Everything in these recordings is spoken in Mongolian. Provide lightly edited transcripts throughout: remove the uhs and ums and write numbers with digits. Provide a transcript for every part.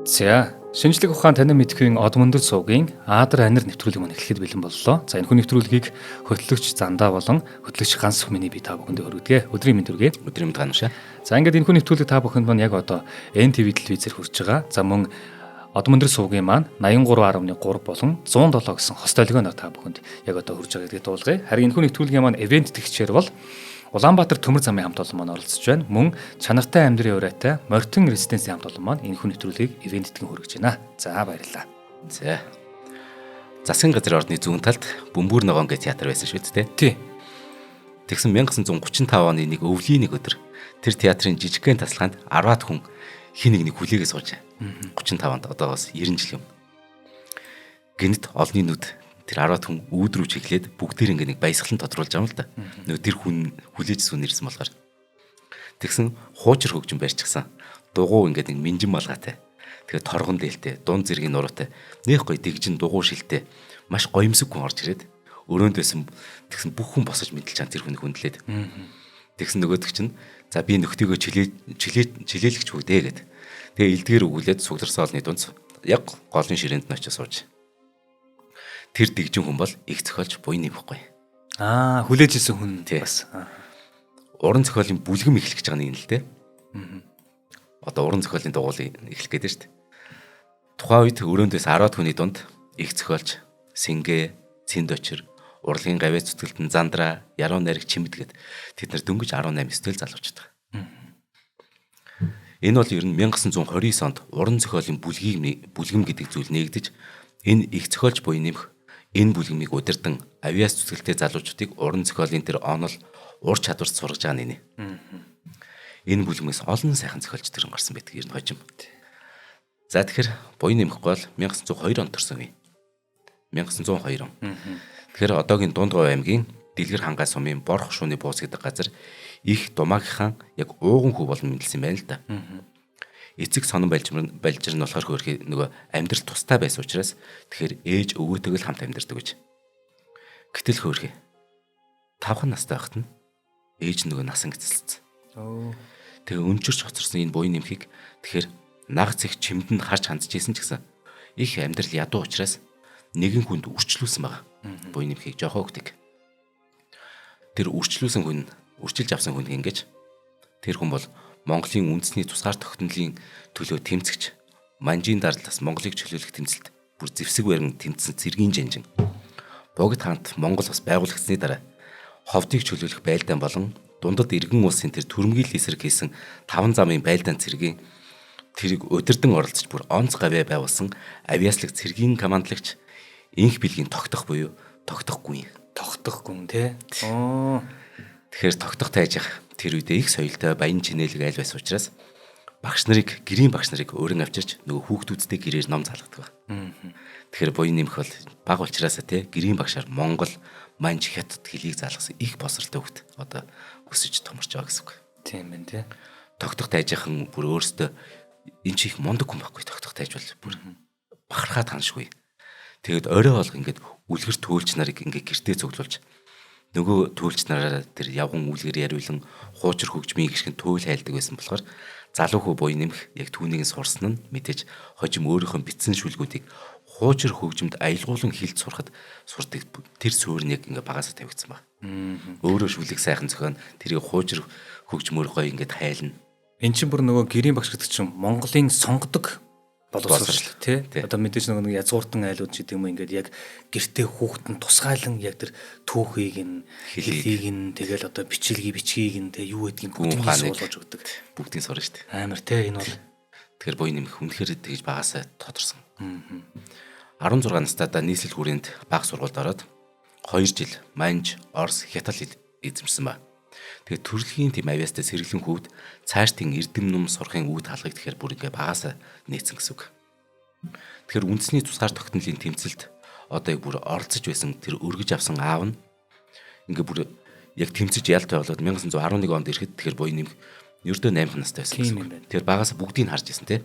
За, шинжлэх ухаан танин мэдхийн Одмондөр суугийн Аадар анир нэвтрүүлэг маань эхлэхэд бэлэн боллоо. За, энэхүү нэвтрүүлгийг хөтлөгч Зандаа болон хөтлөгч Ганс Сүхмэний би та бүхэндээ хүргэдэг. Өдрийн мэнд хүргэе. Өдрийн мэнд ганашаа. За, ингээд энэхүү нэвтрүүлэг та бүхэнд маань яг одоо NTV телевизээр хүрч байгаа. За, мөн Одмондөр суугийн маань 83.3 болон 107 гэсэн хос толгойноор та бүхэнд яг одоо хүрж байгаа гэдгийг дуулгая. Харин энэхүү нэвтрүүлгийн маань ивент тэгчээр бол Улаанбаатар төмөр замын хамт олон маань оролцож байна. Мөн чанартай амьдрын урайтай Морьтон резиденсийн хамт олон маань энэхүү нэвтрүүлгийг ивент тэтгэн хүргэж байна. За баярлалаа. За. Засгийн газрын ордны зүүн талд Бөмбөр ногоон гэх театр байсан шүү дээ. Тий. Тэгсэн 1935 оны нэг өвлийн нэг өдөр тэр театрын жижигхэн тасалгаанд 10-аад хүн хин нэг хүлээгээс сууж. 35 онд одоогоос 90 жил юм. Гэнэт олны нүд тэр 10-аад хүн өөдрөв чиглээд бүгдээр ингэ нэг баясгалан тодруулж байгаа юм л да. Нөгөө тэр хүн хүлээж сүүн ирсэн болохоор. Тэгсэн хуучир хөгжим барьчихсан. Дугуй ингэ нэг минжин малгайтай. Тэгээ торгон дээлтэй, дунд зэргийн нуруутай. Нэх гоё дэгжин дугуй шилтэй. Маш гоёмсог хүн орж ирээд өрөөндөөсөн тэгсэн бүх хүн босож мэдлж чам тэр хүнийг хүндлээд. Тэгсэн нөгөөдөг чинь за би нөхдөгөө чилээлэгч хөгдөө гэд. Тэгээ элдгээр өгүүлээд сугларсан олны дунд яг голын ширээнд нь очиж сууж. Тэр дэгжин хүн бол их зохиолч буян нэмэхгүй. Хүлээж исэн хүн бас. Уран зохиолын бүлгэм эхлэх гэж байгаа нэг юм л дээ. Одоо уран зохиолын дугуулыг эхлэх гэдэг шүү дээ. Тухайн үед өрөөндөөс 10-аад хүний дунд их зохиолч Сингэ, Цэндочир, урлагийн гавьяа зүтгэлтэн Зандраа, Яруу найраг Чимэд гэд тэд нар дөнгөж 18 стэл залуучд байгаа. Энэ бол ер нь 1929 онд уран зохиолын бүлгэм гэдэг зүйл нээгдэж энэ их зохиолч буян нэмэх энэ бүлгэмийг удирдан авиас зүтгэлтэй залуучдыг уран зохиолын тэр онол ур чадварт сургаж байгаа нэ. Энэ бүлгэмээс олон сайхан зохиолч төрөн гарсан байдаг ер нь хожим. За тэгэхээр буян нэмэхгүй бол 1902 онд төрсөн юм. 1902 он. Тэгэхээр одоогийн Дундгой аймгийн Дэлгэр хангай сумын Борх шууны буус гэдэг газар их Думаагийнхан яг ууган хүү болон мэдлсэн байна л да. Эцэг сонон балжир нь болохоор хөөрхий нөгөө амьдрал тустай байсан учраас тэгэхээр ээж өвөөтэйг л хамт амьдардаг гэж. Гэтэл хөөрхий 5 настай байхад нь ээж нөгөө насан гэцэлсэн. Тэгээ өнчөрч хоцорсон энэ буян нэмхийг тэгэхээр нагц их чимдэнд харж хандчихсэн ч гэсэн их амьдрал ядуу учраас нэгэн хүнд үрчлүүлсэн байгаа. Буян нэмхийг жоохоо өгдөг. Тэр үрчилж авсан хүн ингэж тэр хүн бол Монголын үндэсний тусгаар тогтнолын төлөө тэмцэгч Манжийн дарлаас Монголыг чөлөөлөх тэмцэлд бүр зэвсэг барин тэмцсэн цэргийн жанжин. Богд хаант Монгол бас байгуулагдсны дараа ховдыг чөлөөлөх байлдаан болон дундад иргэн улсын тэр төрөмгийн эсрэг хийсэн 5 замын байлдаан цэргийн тэрийг удирдан оролцож бүр онц гавьяа байгуулсан авиаслаг цэргийн командлагч инх билгийн тогтох буюу тогтохгүй тий. Тэгэхээр тогтох тайж тэр үедээ их соёлтой баян чинэлэг айл байсан учраас гэрийн багш нарыг өөрөн авчирч нөгөө хүүхдүүдтэй гэрээр ном залгадаг ба. Тэгэхээр буян нэмэх бол баг учраас гэрийн багшаар Монгол, Манж, Хятад хэлийг заалгасан их босралтай хүүхд одоо өсөж томорч байгаа гэсэн үг. Тийм байна тий. Тогтох тайжийнхан бүр өөрөөсөө энэ ч их мундаг хүн байхгүй тогтох тайж бол бүр бахархаад ханшгүй. Тэгээд орой болго ингээд үлгэр төөлч нарыг ингээд гэртээ цуглуулж нөгөө төөлч нараараа тэр явган үлгэр яриулан хуучир хөгжмийн гიშгэн төөл хайлдаг байсан болохоор залуу хөө буян нэмэх яг түүнийг сурсан нь мэдээж хожим өөрийнхөө битсэн шүлгүүдийг хуучир хөгжмөд аялгуулан хилд сурахад сурдаг тэр суурь нь яг ингээ багасаа тавигдсан ба. Өөрөө шүлэг сайхан зохион тэрийг хуучир хөгжмөөр гоё ингээд хайлна. Эн чинь бүр нөгөө гэрийн багш гэдэг чинь Монголын сонгодог боловсрол тий. Одоо мэдээж нөгөө язгууртан айлууд ч гэдэг юм ингээд яг гэртээ хүүхдэн тусгайлан яг тэр түүхийг нь хэлхийг нь тэгэл одоо бичгийг нь тэг юу гэдгийг бүгдийг суулгаж өгдөг. Бүгдийг сурна шүү дээ. Амар тий энэ бол тэгэхээр буян нэмэх үнэхээр тэгж багасаа тодорсон. 16 настайдаа нийслэл хүрээнд бага сургуульд ороод 2 жил Манж, Орос, Хятад хэл эзэмшсэн ба. Тэгээ төрөлхийн тийм авиастай сэргэлэн хөвд цаашдын эрдэм ном сурахын үүд хаалгыг тэгэхээр бүр ингээ багасаа нээсэн гэсэн үг. Тэгэхээр үндэсний тусгаар тогтнолын тэмцэлд одоо яг бүр оролцож байсан тэр өргөж авсан аав нь ингээ бүр яг тэмцэж ялтай болоод 1911 онд ирэхэд тэгэхээр буян нэмэх ердөө 8 настай байсан гэсэн үг. Тэр багасаа бүгдийг харж ирсэн те.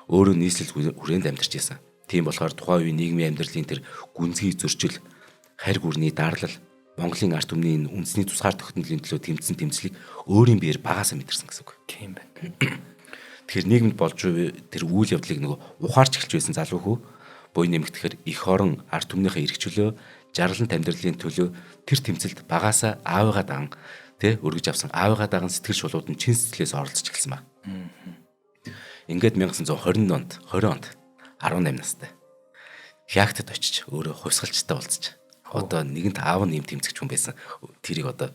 Өөрөө нийслэл хүрээнд амьдарч ирсэн. Тийм болохоор тухайн үеийн нийгмийн амьдралын тэр гүнзгий зөрчил, харь гүрний дарлал Монголын арт түмний үндэсний тусгаар тогтнолын төлөө тэмцсэн тэмцлийг өөрийн биеэр багасаа мэдэрсэн гэсэн үг. Тийм байна. Тэгэхээр нийгэмд болж тэр үйл явдлыг нөгөө ухаарч эхэлж байсан залуу хүү буй нэмэгдэхээр эх орон ард түмнийхээ эрх чөлөө, жарлан амьдралын төлөө тэр тэмцэлд багаасаа аавыгаа даган өргөж авсан аавыгаа даган сэтгэл шулууд нь чин сэтгэлээс оролцож эхэлсэн ба. Ингээд 1920 онд 18 настай Хягтад очиж өөрөө хувьсгалчтай болцож. Одоо нэгэнт аав нь юм тэмцэгч хүн байсан. Тэрийг одоо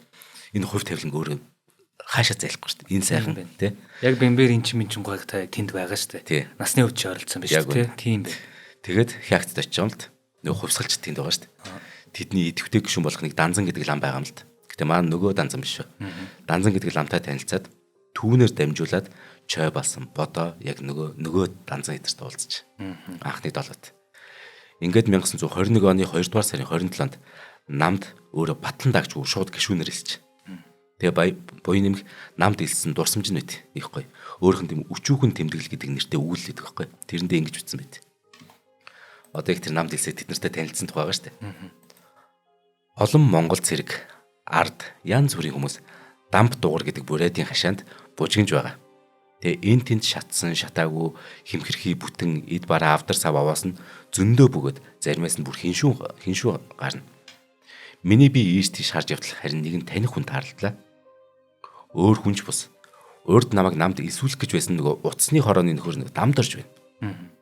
энэ хувь тавиланг өөрөө хаашаа зайлахгүй шүү дээ. Энэ сайхан тий. Яг бэмбэр эн чинь гойг та тэнд байгаа шүү дээ. Насны үед ч оролцсон байж тий. Тийм бэ. Тэгээд Хягтад очиж юм л нөгөө хувьсгалч тэнд байгаа шүү дээ. Тэдний идэвхтэй гишүүн болохныг Данзан гэдэг лам байгаа юм л да. Гэтэ маань нөгөө Данзан биш шүү. Данзан гэдэг ламтай танилцаад түүнээр дамжуулаад чой болсон бодоо яг нөгөө Данзан эдэрт уулзч. Анхны долоод. Ингээд 1921 оны 2 дугаар сарын 27-нд намд өөрөө батлан дагч шууд гишүүнээр хэлж. Тэгээ буй нэмэх намд илсэн дурсамж нь байт. Их гоё. Өөрөх нь тийм өчүүхэн тэмдэглэл гэдэг нэртэй үйлдэлдэг байхгүй. Тэрэндээ ингэж үтсэн байт. Одоо их тэр намд илсээ тэд нартай танилцсан тухай байгаа шүү дээ. Олон Монгол цэрэг, ард, янз бүрийн хүмүүс дамп дугар гэдэг бүрээдийн хашаанд бужигнж байгаа. Тэгээ энэ тэнд шатсан, шатаагүй, химхэрхий бүтэн эд бараа авдар сав аваас нь зөндөө бөгөөд заримаас нь бүр хиншүү гарна. Миний би ийш тийш харж явтал харин нэгэн таних хүн тааралдлаа. Өөр хүнч бус. Урд намайг намд илсүүлэх гэж байсан нөгөө утасны хорооны нөхөр дамд орж байна.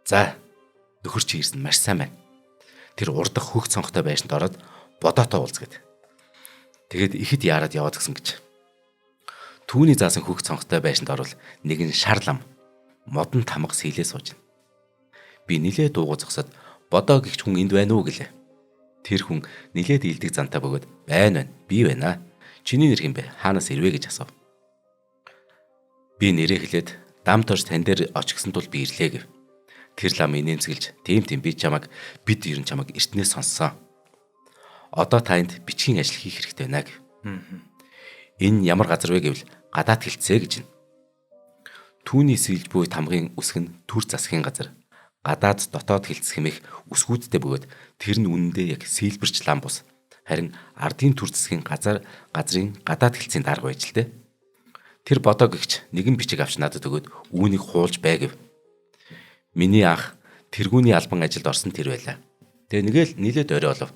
За, нөхөр чи ирсэн маш сайн байна. Тэр урдах хөх цонхтой байшинд ороод бодоотоо уулзгээд. Тэгээд ихэд яарад яваад гисэн гэж. Түүний заасан хөх цонхтой байшинд орвол нэгэн шар лам модон тамга сэлээ сууж байна. Би нилээ дуугаж зогсоод бодоо гихч хүн энд байна уу гэлээ. Тэр хүн нилээд илдэг зантаа бөгөөд байна. Би байна. Чиний нэр хэм бэ? Хаанаас ирвэ гэж асуув. Би нэрээ хэлээд дамт орж тань дээр очгсон тул би ирлээ гэв. Тэр лам инээмсэглэж тийм би чамаг бид ер нь чамаг эртнээс сонссон. Одоо танд бичгийн ажил хийх хэрэгтэй байна гэв. Энэ ямар газар вэ гэвэл гадаад хэлцээ гэж байна. Түүний сэлж буй тамгын үсэг нь түр засгийн газар. Гадаад дотоод хэлцэх хэмээх үсгүүдтэй бөгөөд тэр нь үнэндээ яг сэлбэрч лам бус. Харин ардын түр засгийн газрын гадаад хэлцээний дарга байж л дээ. Тэр бодоо гихч нэгэн бичиг авч надад өгөөд үүнийг хуулж бай гэв. Миний анх тэргүүний албан ажилд орсон тэр байлаа. Тэгээ нилээд орой олов.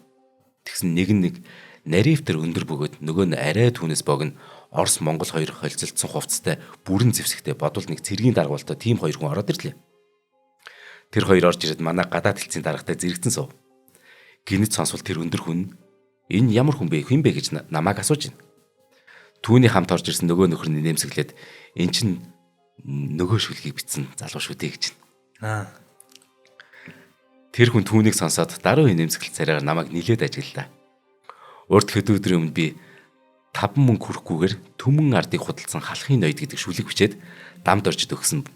Тэгсэн нэг наривтэр өндөр бөгөөд нөгөө нь арай түүнээс богино Орос Монгол хоёр холцолцсон хувцастай бүрэн зэвсэгтэй бодвол нэг цэргийн даргуултаа тийм хоёр хүн ороод ирлээ. Тэр хоёр орж ирээд манай гадаад хэлцээний даргатай зэрэгцэн суув. Гинэт сонсвол тэр өндөр хүн энэ ямар хүн бэ гэж намайг асууж байна. Түүний хамт орж ирсэн нөгөө нөхөр нь нэмсэглээд эн чинь нөгөө шүлгийг битсэн залуу шүү дээ гэж байна. Тэр хүн түүнийг сонсоод даруй нэмсэглэл царайгаар намайг нилээд ажиглалаа. Урд хэд өдрийн өмнө би 5 мөнгө хүрэхгүйгээр төмөн ардыг худалдсан халахын ноёд гэдэг шүлэг бичээд дамд орж өгсөн.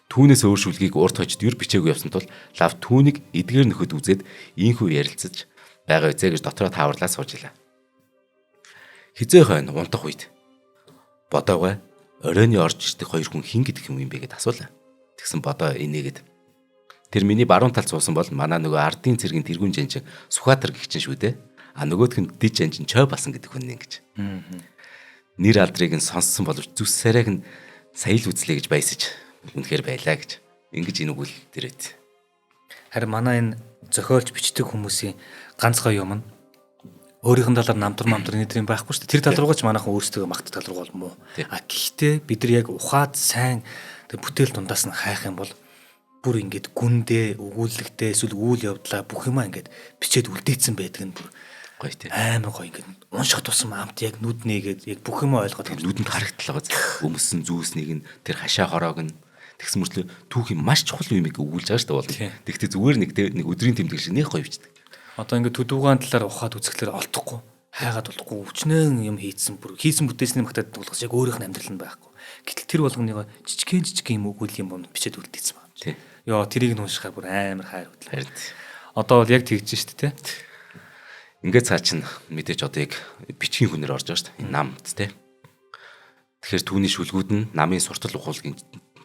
Түүнээс өөр шүлгийг урд хожид юр бичээгүй явсан тул лав түүнийг эдгээр нөхөд үзээд ийхүү ярилцаж байгаа үзээ гэж дотроо тааварлаа сууж илаа. Хизээ хойно унтах үед бодоогой оройны орж ирдэг хоёр хүн хин гэдэг юм бэ гэд асуулаа. Тэгсэн бодоо инээгээд тэр миний баруун талд суусан бол манай нөгөө ардын цэргийн тэргүүн жанжин Сүхбаатар гихчин шүү дээ. А нөгөөх нь диж жанжин чой басан гэдэг хүн нэг гэж. Нэр алдрыг нь сонссон боловч зүс сарайг нь сая л үзлээ гэж баясаж үнэхээр байлаа гэж. Ингэж энэ үгэл дээрээ. Харин манай энэ зохиолч бичдэг хүмүүсийн ганц гоё юм нь өөрийнх нь талаар намдар нэдрийн байхгүй шүү дээ. Тэр тал руугаа ч манайхан өөрсдөө магтдаг тал руу болмоо. А гэхдээ бид нар яг ухаад сайн бүтээл дундаас нь хайх юм бол бүр ингэж гүндээ, өгүүлэгтэй эсвэл үйл явдлаа бүх юмаа ингэж бичээд үлдээсэн байдаг нь бүр гоё тийм. Амар гоё ингэж унших тусам амт яг нүднээгээд яг бүх юмаа ойлгоод нүдэнд харагдлаа. Өмсөн зүүснийг нь тэр хашаа хороог нь тэгсэн мөртлөө түүхийн маш чухал юмыг өгүүлж байгаа шүү дээ бол. Тэгтээ зүгээр нэг өдрийн тэмдэг шиг нэх гоё бичдэг. Одоо ингэ төдүүгэн талаар ухаад үзэхлээр олдохгүй, хайгаад болохгүй, өчнөн юм хийсэн бүтээсний магтаад дуулгас яг өөрийнх нь амьдрал нь байхгүй. Гэтэл тэр болгоныгоо жижигхэн юм өгүүл юм бичээд үлдээсэн байна. Тийм. Йоо тэрийг нь уншихаар бүр амар хайр хөдлөө. Одоо бол яг тэгж шүү дээ. Ингээд цаа чин мэдээж одоо яг бичгийн хүнээр орж байгаа шүү дээ. Энэ намд те. Тэгэхээр түүний шүлгүүд нь намын суртал ухуулгын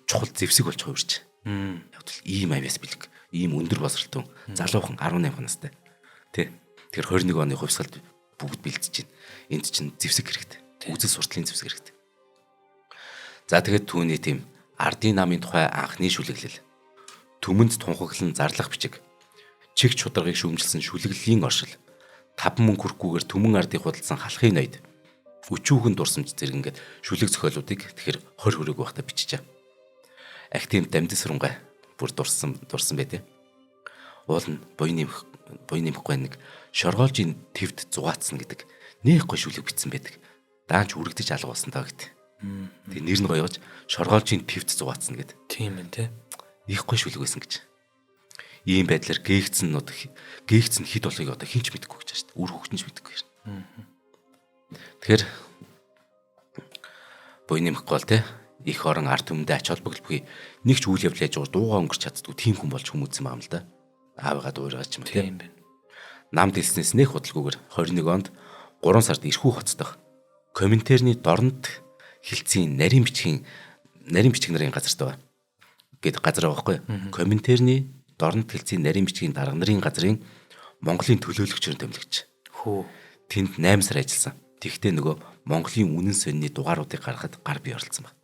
чухал зэвсэг болж хувирч. Яг л ийм авьяас бэлэг, ийм өндөр босролтон залуухан 18 настай. Тэ. Тэгэхээр 21 оны хувьсгалд бүгд бэлдэж байна. Энд чинь зэвсэг хэрэгтэй. Үзэл суртлын зэвсэг хэрэгтэй. За тэгээд түүний тийм ардын намын тухай анхны шүлэглэл, түмэнд тунхаглан зарлах бичиг, чигч чударгыг шүүмжилсэн шүлэглэлийн оршил, 5 мөнгө хүрэхгүйгээр түмэн ардыг худалсан халахын ноёд, өчүүхэн дурсамж зэрэг ингээд шүлэг зохиолуудыг тэгэхээр 20 хүрээгүй байхдаа биччихэ. Ах тийм дамжин сүрэнгээ бүр дурсан байдэ. Уул нь буй нэмэхгүй нэг шоргоолжийн твд зугаацсан гэдэг нэг гой шүлэг бичсэн байдаг. Даанч үргэлдэж алга болсон даа гэд. Тэгээ нэр нь гоёж шоргоолжийн твд зугаацсан гэд. Тийм ээ те. Их гой шүлэг байсан гэж. Ийм байдлаар гээгцэн хид болохыг одоо хинч мэдэхгүй гэж байна шүү дээ. Үр хөвгтөнч мэдэхгүй юм. Тэгэхээр буй нэмэхгүй бол те их орон ард түмэндээ ач холбогдол буй нэг ч үйл явдал яаж дуугаа өнгөрч чаддгүй тийм хүн болж хүмүүцсэн юм л да. Аавыгаа дуурайгач юм тийм байна. Намд хэлснээс нэх худалгүйгээр 21 онд 3 сард Ирхүү хотс дахь Коминтерны дорнод хилцийн нарийн бичиг нарын газар тав гэд газар байгаа байхгүй. Коминтерны дорнод хилцийн нарийн бичгийн дарга нарын газрын Монголын төлөөлөгчөөр томилогч. Хөө. Тэнд 8 сар ажилласан. Тэгтээ нөгөө Монголын үнэн сонины дугааруудыг гаргахад гар бие оролцсон баг.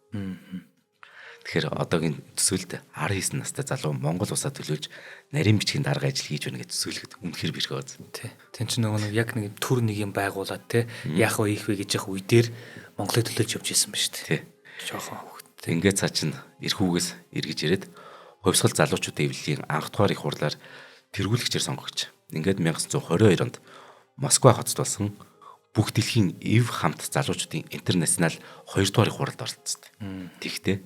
Тэгэхээр одоогийн төсөөлд 19 настай залуу Монгол улсаа төлөөлж нарийн бичгийн дарга ажил хийж байна гэж төсөөлөхөд үнэхээр бэрхээ баз. Тий. Тэн чинь нөгөө яг нэг төр нэг юм байгуулад те яах вэ ийх вэ гэж явах үе дээр Монголыг төлөөлж явж исэн ба шүү дээ. Тий. Жохон хөвгт. Ингээд цаа чин Ирхүүгээс эргэж ирээд хувьсгал залуучуудын эвлэлийн анх дугаар их хурлаар тэргүүлэгчээр сонгогч. Ингээд 1922 онд Москва хотод болсон бүх дэлхийн эв хамт залуучуудын интернационал 2 дугаар их хуралд оролцсон. Тэгтээ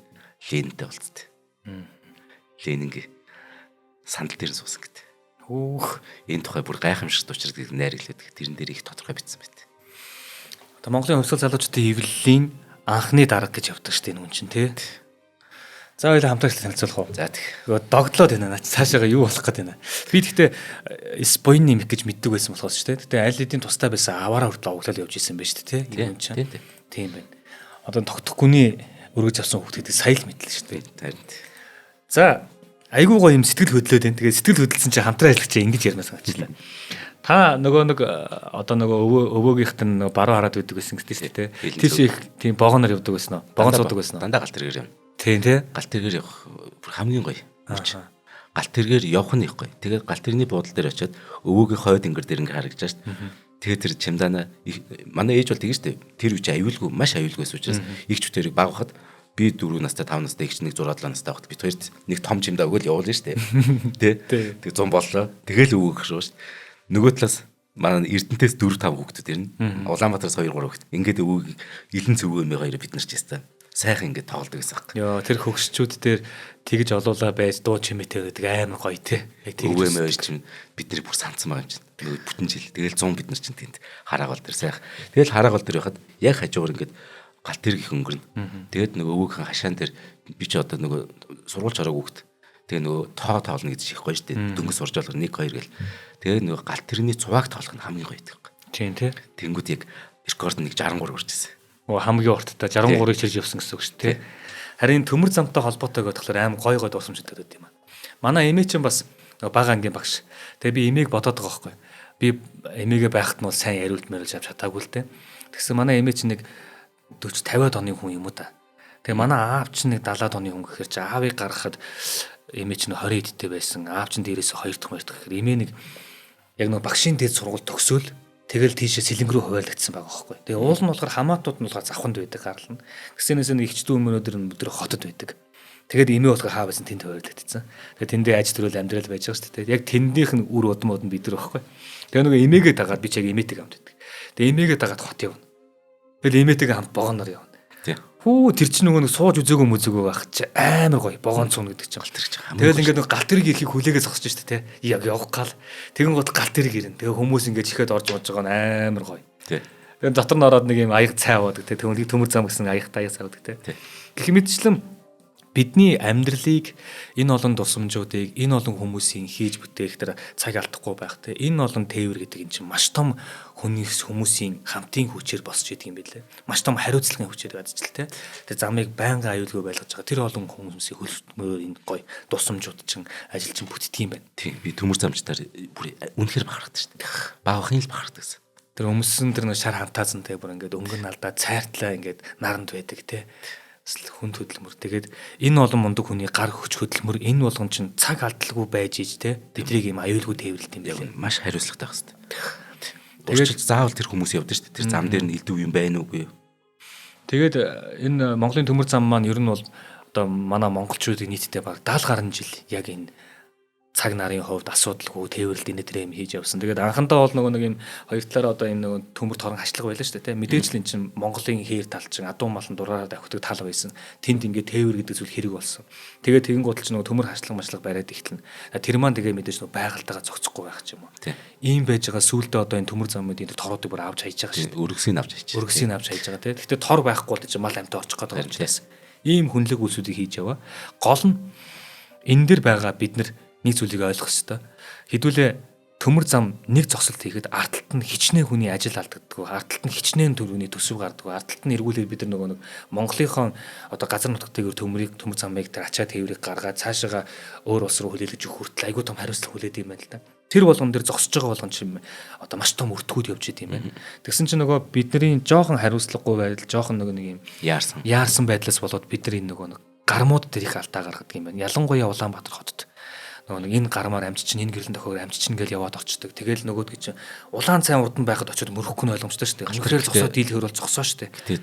Ленинтэй болцсон. Ленинг сандал дээр суусан гэдэг. Хөөх. Энэ тухай бүр гайхамшигт учрыг найрлуулдаг. Тэрэн дээр их тодорхой бичсэн байт. Одоо Монголын хувьсгал залуучуудын эвлэлийн анхны дарга гэж явдаг шүү дээ нүн чинь тий. За хоёул хамтарч танилцуулах уу? За тэг. Догдлоод байна. Наач цаашаага юу болох гээд байна. Би гэхдээ спойн нэмэх гэж мэддэг байсан болохоос шүү дээ. Гэтэ аль хэдийн тустай байсан аваараа хүртэл оглол явж исэн байж тээ. Тийм тийм. Тийм байна. Одоо тогтохгүйний өргөж авсан хүүхдүүдийг сая л мэдлээ шүү дээ. Харин. За айгүй гоё юм сэтгэл хөдлөөд байна. Тэгээд сэтгэл хөдлөсөн чинь хамтран ажиллах чинь ингэж ярмаас гачлаа. Та нөгөө одоо нөгөө өвөөгийнх нь баруун хараад байдаг байсан гэдэг шүү дээ. Тэр шиг тийм богоноор явдаг байсан уу? Богон цуудаг байсан уу? Дандаа галт тэргээр юм. Тийм тий. Галт тэргээр явах бүр хамгийн гоё. Галт тэргээр явах нь их гоё. Тэгээд галт тэрний буудлын дээр очиод өвөөгийн хойд ингэр дээр ингээ харагдаж шít. Тэгээд тэр чемдана манай ээж бол тэгэж штэ. Тэр үчи аюулгүй маш аюулгүй байсан учраас игч бүтэрийг багахад би 4 настай 5 настай игч нэг 6 7 настай багт бид хоёрт нэг том чимдаа өгөөл явуулна штэ. Тэ. Тэг 100 боллоо. Тэгэл өвөөх шүү штэ. Нөгөө талаас манай Эрдэнтээс 4 5 хүүхдүүд ирнэ. Улаанбаатараас 2 3 хүүхд. Ингээд өвөөг илэн цөвгөөмөө хоёр бид нар ч ястаа сайхан ингээд тоглодог гэсэн юм. Йоо тэр хөгшчүүд дээр тэгж олуулаа байж дуу чимээтэй гэдэг амар гоё те. Яг тийм өвөөмөө чинь бидний бүр санцсан байгаа юм чинь. Нөгөө бүтэн жил. Тэгэл 100 бид нар чинь тэнд хараагал дээр сайхан. Тэгэл хараагал дээр байхад яг хажуугаар ингээд галт тэрэг их өнгөрнө. Тэгээд нөгөө өвөөгийн хашаан дээр би ч одоо нөгөө сургууль чараг хүүхд. Тэгээ нөгөө тоолно гэж их гоё штэ. Дөнгөс сурж болгоо 1 2 гэл. Тэгээ нөгөө галт тэрэгний цуваг тоолох нь хамгийн гоё гэдэг. Тийм те. Тэнгүүд яг рекорд нэг 63 урьжсэн. Хамгийн урттай 63-ыг чирж явсан гэсэн үг шүү дээ. Харин төмөр замтай холбоотой гэдэг болохоор амар гой дурсамжтай байдаг юм аа. Манай эмээ чинь бас бага ангийн багш. Тэгээ би эмээг бодоод байгаа байхгүй. Би эмээгээ байхад нь бол сайн яриулт мэрэлж авч чадаагүй л дээ. Тэгсэн манай эмээ чинь нэг 40 50-аад оны хүн юм уу та. Тэгээ манай аав чинь нэг 70-аад оны хүн гэхэр чи аавыг гаргахад эмээ чинь 20 эдтэй байсан. Аав чинь дээрээс 2 дахь гэхээр эмээ нэг яг нэг багшийн дээд сургууль төгсөөл тэгэл тийшээ сэлэнг рүү хуваалгдсан байгаа байхгүй. Тэгээ уул нь болохоор хамаатууд нь болохоор завханд байдаг гарлна. Гэсэнээс нэг ихчдүү өмнөдөр нь өдөр хотод байдаг. Тэгээд эмээ болохоор хаа байсан тэнд хуваалгдсан. Тэгээд тэндээ аж төрөл амьдрал байж байгаа шүү дээ. Яг тэндийнх нь үр удмууд нь бид нар байхгүй. Тэгээ нөгөө эмээгээ дагаад би ч яг эмээтэйг хамт байдаг. Тэгээ эмээгээ дагаад хот явна. Тэгэл эмээтэйгээ хамт богоноор явна. Тий. Хүү тэр чинь нөгөө сууж үзээгөө мүзээгөө байх чи амар гоё богон цуун гэдэг чинь галт тэрэг байгаа. Тэгэл ингээд нөгөө галт тэрэг ирэхийг хүлээгээс зогсож штэ те. Яг явах гал. Тэгэн гот галт тэрэг ирнэ. Тэгээ хүмүүс ингээд ихэд орж мож байгаа нь амар гоё. Тий. Тэгээ дотор нь ороод нэг юм аяг цай аваадаг те. Төмөр зам гэсэн аягтай аяг цай аваадаг те. Гэх мэтчлэн бидний амьдралыг энэ олон тусламжуудыг энэ олон хүмүүсийн хийж бүтээх тэр цаг алдахгүй байх те. Энэ олон тээвэр гэдэг энэ чинь маш том хүмүүсийн хамтын хүчээр босч идэг юм билээ. Маш том хариуцлагын хүчээр гадж л те. Тэр замыг байнга аюулгүй байлгаж байгаа. Тэр олон хүмүүсийн хөлбөмбөр энэ гоё тусламжууд чинь ажил чинь бүтдэг юм байна. Тийм би төмөр замчтаар бүр үнэхээр бахархдаг шүү дээ. Баахын л бахархдаг гэсэн. Тэр өмсөн тэр шар хантаазан те бүр ингээд өнгөн алдаа цайртлаа ингээд наранд байдаг те. Хүнд хөдөлмөр. Тэгээд энэ олон мундаг хүний гар хүч хөдөлмөр энэ болгон чинь цаг алдалгүй байж иж те тэднийг юм аюулгүй тээвэрлэлт юм байна. Маш хариуцлагатай байх хэрэгтэй. Тэгээд заавал тэр хүмүүс явдаг шүү дээ. Тэр зам дээр нь элдв юм байна уугүй юу? Тэгээд энэ Монголын төмөр зам маань ер нь бол одоо манай монголчуудын нийтдээ баг 70 гаруй жил яг энэ цаг нарын хувьд асуудалгүй тээвэрлэлт энэ төрөө юм хийж явсан. Тэгээд анхандаа бол нэг юм хоёр талаараа одоо энэ нөгөө төмөр торон хашлага байлаа шүү дээ. Мэдээж л эн чинь Монголын хээр тал чинь адуу малын дураараа давхдаг тал байсан. Тэнд ингээд тээвэр гэдэг зүйл хэрэг болсон. Тэгээд тэгэн гутал чинь нөгөө төмөр хашлага бариад ихтэлнэ. Тэр маань тэгээ мэдээж нөгөө байгальтайгаа зохицохгүй байх ч юм уу. Ийм байж байгаа сүулдэ одоо энэ төмөр замууд энэ торуудыг бүр авч хайж байгаа шүү дээ. Өргөсийг авч хайж. Өргөсийг авч хайж байгаа тийм. Гэхдээ тор байхгүй бол чинь мал амтаа очих гээд байгаа юм чээс. Ийм хүнлэг үйлсүүдийг хийж яваа. Гол нь энэ дэр байгаа бид нар нэг зүйлийг ойлгох хэрэгтэй. Хэдүүлээ төмөр зам нэг зогсолт хийхэд ард талд нь хичнээн хүний ажил алдагддаг. Ард талд нь хичнээн төрөний төсөв гардаг. Ард талд нь эргүүлээд бид нар нөгөө Монголынхон одоо газар нутгатайгээр төмөр замыг тэр ачаа тээврийг гаргаад цаашаага өөр улс руу хүлээлгэж өгөх хүртэл айгүй том хариуцлага хүлээд юм байна л да. Тэр болгон дээр зогсож байгаа болгон чим одоо маш том өртгүүд явж идэм байна. Тэгсэн чинь нөгөө бидний жоохон хариуцлагагүй байдал, жоохон нэг юм яарсан байдлаас болоод бид нар энэ нөгөө гармууд дээр их алдаа гаргадаг юм байна. Ялангуяа Улаанбаатар хотод нөгөө энэ гармаар амжиж чинь энэ гэрлэн тохиог амжиж чинь гэж яваад очдөг. Тэгэл нөгөөд гэж улаан цайн урд нь байхад очиод мөрөхгүй нь ойлгомжтой шүү дээ. Үнэхээр зогсоод дийлэхэр бол зогсоо шүү дээ. Гэтэ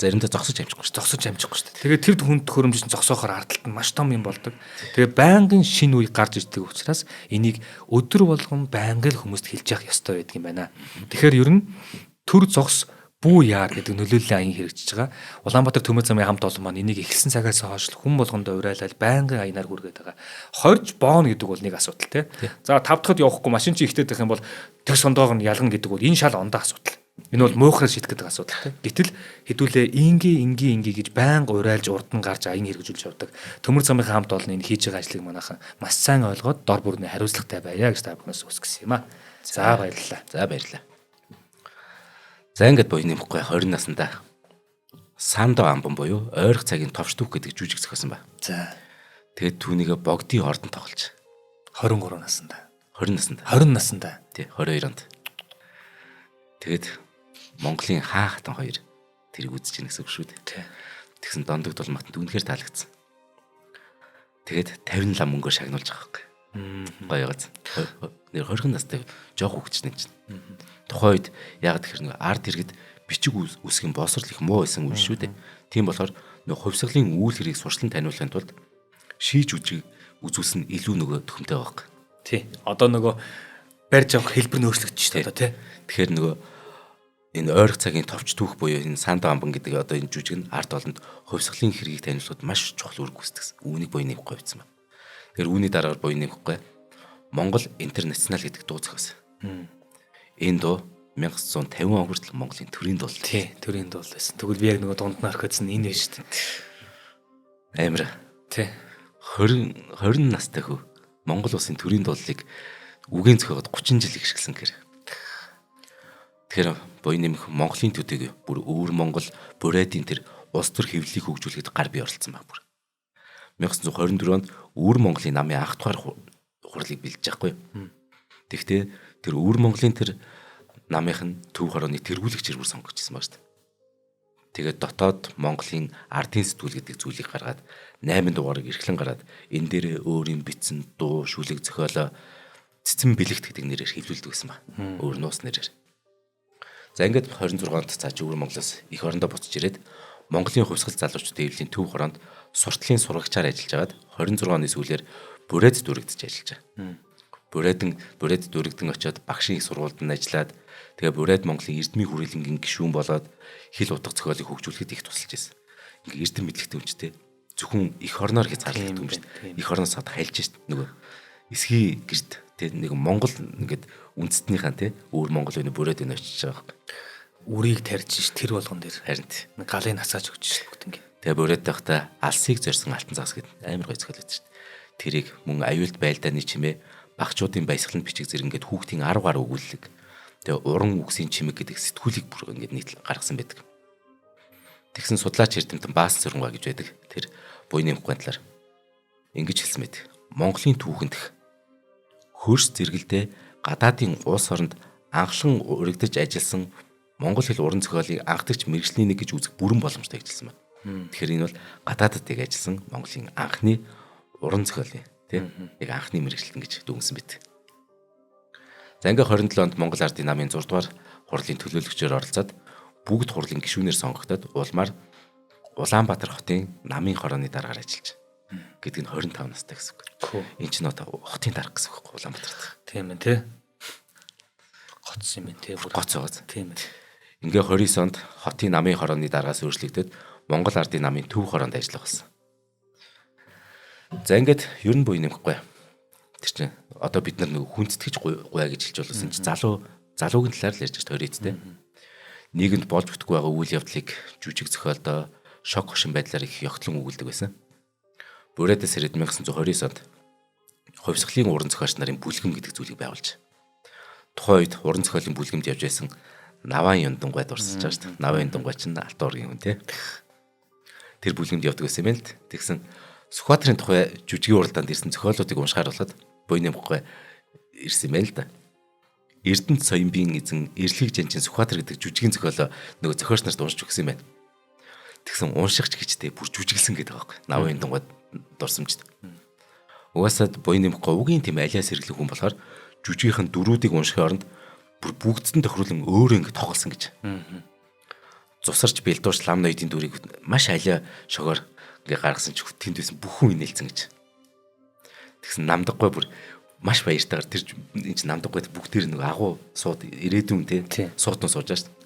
заримдаа зогсож амжихгүй шүү дээ. Тэгээд тэр хүнд төхөөрөмж чинь зогсоохоор ард талд нь маш том юм болдог. Тэгээд байнгын шинэ үе гарч ирдэг учраас энийг өдөр болгон байнгын хүмүүст хэлж явах ёстой байдаг юм байна. Тэгэхээр ер нь төр зогс бүү яар гэдэг нөлөөллийн аян хэрэгжиж байгаа. Улаанбаатар төмөр замын хамт олон маань энийг эхэлсэн цагаас хойш хүн болгондоо урайлал байнгын аянаар хүргээд байгаа. Хорж бооно гэдэг бол нэг асуудал тий. За 5 дахад явахгүй машин чи ихтэй байх юм бол тэр сондоог нь ялгана гэдэг бол энэ шал ондоо асуудал. Энэ бол муухраар шийдэх гэдэг асуудал тий. Гэтэл хэдүүлээ ингийн гэж байнга урайлж урд нь гарч аян хэрэгжүүлж явдаг. Төмөр замын хамт олон энэ хийж байгаа ажлыг манайхан маш сайн ойлгоод дор бүрний хариуцлагатай байя гэж та бүхнээс үсгэсэн юм аа. За баярлалаа. За ингээд буй нэмэхгүй 20 наснда Сандо амбан буюу ойрох цагийн товч түүх гэдэг жүжиг зохиосон ба. За. Тэгээд түүнийг богдын ордон тоглож 23 наснда. 20 наснда. Тий 22 онд. Тэгээд Монголын хаан хатан хоёр тэрийг үзэж ийн гэсэн үг шүү дээ. Тий. Тэгсэн дондогд бол матанд үнэхээр таалагдсан. Тэгээд 50 лам мөнгөөр шагнуулж байгаа юм. Гоё яагаад. Нэр 20 настай жоох хөвгчнээ чинь. Тухайн үед яг тэр нэг ард иргэд бичиг үсгийн боловсрол их муу байсан үе шүү дээ. Тийм болохоор нэг хувьсгалын үйл хэрийг сурчлан таниулахын тулд шийж үзүүлсэн илүү нөгөө төхөмтэй байгаа. Тий. Одоо нөгөө барьж авах хэлбэр нөөцлөгдөж шүү дээ тий. Тэгэхээр нөгөө энэ ойрох цагийн товч түүх буюу энэ Сандо амбан гэдэг одоо энэ жүжиг нь ард олонд хувьсгалын хэргийг таниулахад маш чухал үүрэг гүйцэтгэсэн. Үүнийг буй нэмэхгүй байсан байна. Тэгэхээр үүний дараагаар буй нэмэхгүй Монгол интернационал гэдэг дуу зохиосон. Энэ дуу 1950 он хүртэл Монголын төрийн дуу. Тий, төрийн дуу байсан. Тэгвэл би яг нөгөө дунд нь орхиодсон энэ биш үү? Амар. Тий. 20 настай хөө Монгол улсын төрийн дуулыг үгийн зохиогод 30 жил ихшгэлсэн гэр. Тэгэхээр буй нэмэх Монголын төдийг бүр өвөр Монгол Бурэдийн тэр улс төр хэвлэлийг хөгжүүлэхэд гар бие оролцсон баг бүр. 1924 онд өвөр Монголын намын анх дугаар хурлыг бэлдэж байхгүй. Тэгвэл тэр өвөр Монголын тэр намынх нь төв хорооны тэргүүлэгчээр бүр сонгогдсон байна шүү дээ. Тэгээд дотоод Монголын ардын сэтгүүл гэдэг зүйлийг гаргаад 8 дугаарыг эрхлэн гараад энэ дээр өөрийн бичсэн дуу, шүлэг зохиолоо цэцэн бэлэгт гэдэг нэрээр хэвлүүлдэг байсан ба. Өөр нуус нэрээр. За ингээд 26 онд цааш өвөр Монголоос их орондоо буцаж ирээд Монголын хувьсгал залуучууд дэвлийн төв хороонд сурталын сургагчаар ажиллаж агаад 26 оны сүүлээр Бурэд дүүрэгдэж ажиллаж байгаа. Бурэд дүүрэгдэн очиод багшийн их сургуульд нь ажиллаад тэгээ Бурэд Монголын эрдмийн хүрээлэнгийн гишүүн болоод хэл утга зохиолыг хөгжүүлэхэд их тусалж байсан. Ингээ эрдэм мэдлэгтэй хүнчтэй зөвхөн их орноор хязгаарлагддаг юм шүү дээ. Их орноос хад хайлж шít нөгөө эсхий гэрд тэг нэг Монгол ингээд үндэстнийхаа те өөр Монгол өний Бурэд өн очиж байгаа. Үрийг тарьж шít тэр болгон дээр харин галыг насааж өгч шít бүгд ингээ. Тэгээ Бурэд байхдаа алсыг зорьсон алтан загас гэдэг амар гой зохиол байдаг шít. Тэрийг мөн аюулт байлдааны чимээ багчуудын баясгаланд бичиг зэрэг ингээд хүүхдийн 10 гар өгүүлэг. Тэгээ уран үгсийн чимэг гэдэг сэтгүүлийг бүр ингээд нийтлэн гаргасан байдаг. Тэгсэн судлаач эрдэмтэн Баасан Цэрэнгаа гэж байдаг. Тэр буй нэмэх талаар ингэж хэлсэн мэт. Монголын түүхэндх хөрс зэрэгэлдээ гадаадын улс оронд анхлан урагдж ажилласан монгол хэл уран зохиолыг анхдагч мэргэжлийн нэг гэж үзэх бүрэн боломжтой гэж хэлсэн байна. Тэгэхээр энэ бол гадаадд ажилласан Монголын анхны уран зохиолын тийм яг анхны мэргэжилтэн гэж дүгнсэн байт. За ингээ 27 онд Монгол Ардын намын 6 дугаар хурлын төлөөлөгчөөр оролцоод бүгд хурлын гишүүнээр сонгогдоод улмаар Улаанбаатар хотын намын хорооны дараагаар ажиллаж гэдэг нь 25 настай гэсэн үг. Энд чинь одоо хотын дарга гэсэн үг Улаанбаатарт. Тийм ээ тий. Гоц юм тий. Гоц байгаа. Тийм ээ. Ингээ 29 онд хотын намын хорооны дараагаас өөрчлөгдөд Монгол Ардын намын төв хороонд ажиллах болсон. За ингээд ер нь буй нэмэхгүй. Тэр чинь одоо бид нар нэг хүндэтгэж гуйа гэж хэлж болсон чинь залуугийн талаар л ярьж байгаа төрөөдтэй. Нийгэмд болж бүтггүй байгаа үйл явдлыг жүжиг зохиолдоо шок хошин байдлаар их ёгтлон өгүүлдэг байсан. Бүрээдээс ирээд 1929 онд хувьсгалын уран зохиолч нарын бүлгэм гэдэг зүйлийг байгуулж. Тухайн үед уран зохиолын бүлгэмд явж байсан Наваан Юндангойд урсаж байгаа шүү дээ. Наваан Юндангой чинь Алтай ургийн хүн тий. Тэр бүлгэмд явдаг байсан юм л д. Тэгсэн Сүхбаатарын тухай жүжигийн уралдаанд ирсэн зохиолуудыг уншихаар болоход буйнамхгүй ирсэн юм байна л да. Эрдэнэт Соёмбийн эзэн Эрлэг Жанчин Сүхбаатар гэдэг жүжигийн зохиолоо нөгөө зохиолч нарт уншиж өгсөн юм байна. Тэгсэн уншигч гэжтэй бүр жүжиглсэн гэдэг байгаа байхгүй. Наваан Юндангойд дурсамжт. Угаасаа буйнамхгүй угийн тийм алиас сэргэлэн хүн болохоор жүжигийнхэн дөрүүдийг уншихын оронд бүр бүгдсэн тохируулан өөрөө ингэ тоглосон гэж. Зусарч бэлдууш лам ноёдын дүрийг маш алиа шогоор ингээ гаргасан ч тэнд байсан бүх хүн инээлсэн гэж. Тэгсэн намдаггүй бүр маш баяртайгаар тэр энэ ч намдаггүй бүгдээр нэг агуу сууд ирээдүйн тий суутан сууж байгаа шүү дээ.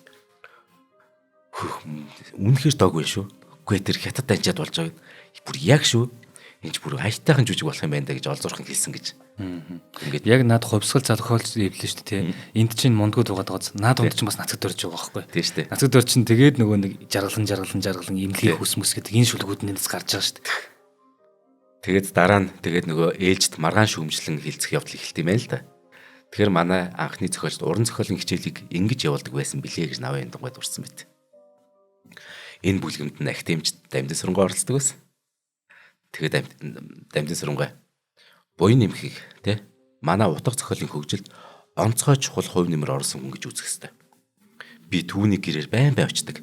Үнэхээр доогүй шүү. Үгүй тэр хятад анчаад болж байгаа. Бүр яг шүү. Энд бүр аятайхан жүжиг болох юм байна да гэж олзуурхан хэлсэн гэж. Ингээд яг наад хувьсгал залхиолч эвлэн шүү дээ тий. Энд чинь мундгүй дугаад байгааз наад унд чинь бас нацаг дөрж байгаа байхгүй. Тийм шүү дээ. Нацаг дөрж чинь тэгээд нөгөө нэг жаргалан имлэгийн хүсмэс гэдэг энэ шүлгүүднээс гарч байгаа шүү дээ. Тэгээд дараа нь тэгээд нөгөө ээлжид маргаан шүүмжлэн хилцэх явдал эхэлт юм байна л да. Тэгэхээр манай анхны зохиолч уран зохиолын хичээлийг ингэж явуулдаг байсан билээ гэж Наваан Юндангойд урсан мэт. Энэ бүлгэмд нь академичд Дамжин Сүрэнгой оролцдог байсан. Тэгээд Дамжин Сүрэнгой буян нэмхийг тий манай утга зохиолын хөгжилд онцгой чухал хувь нэмэр орсон хүн гэж үзэх ёстой. Би түүний гэрээр байн очдог.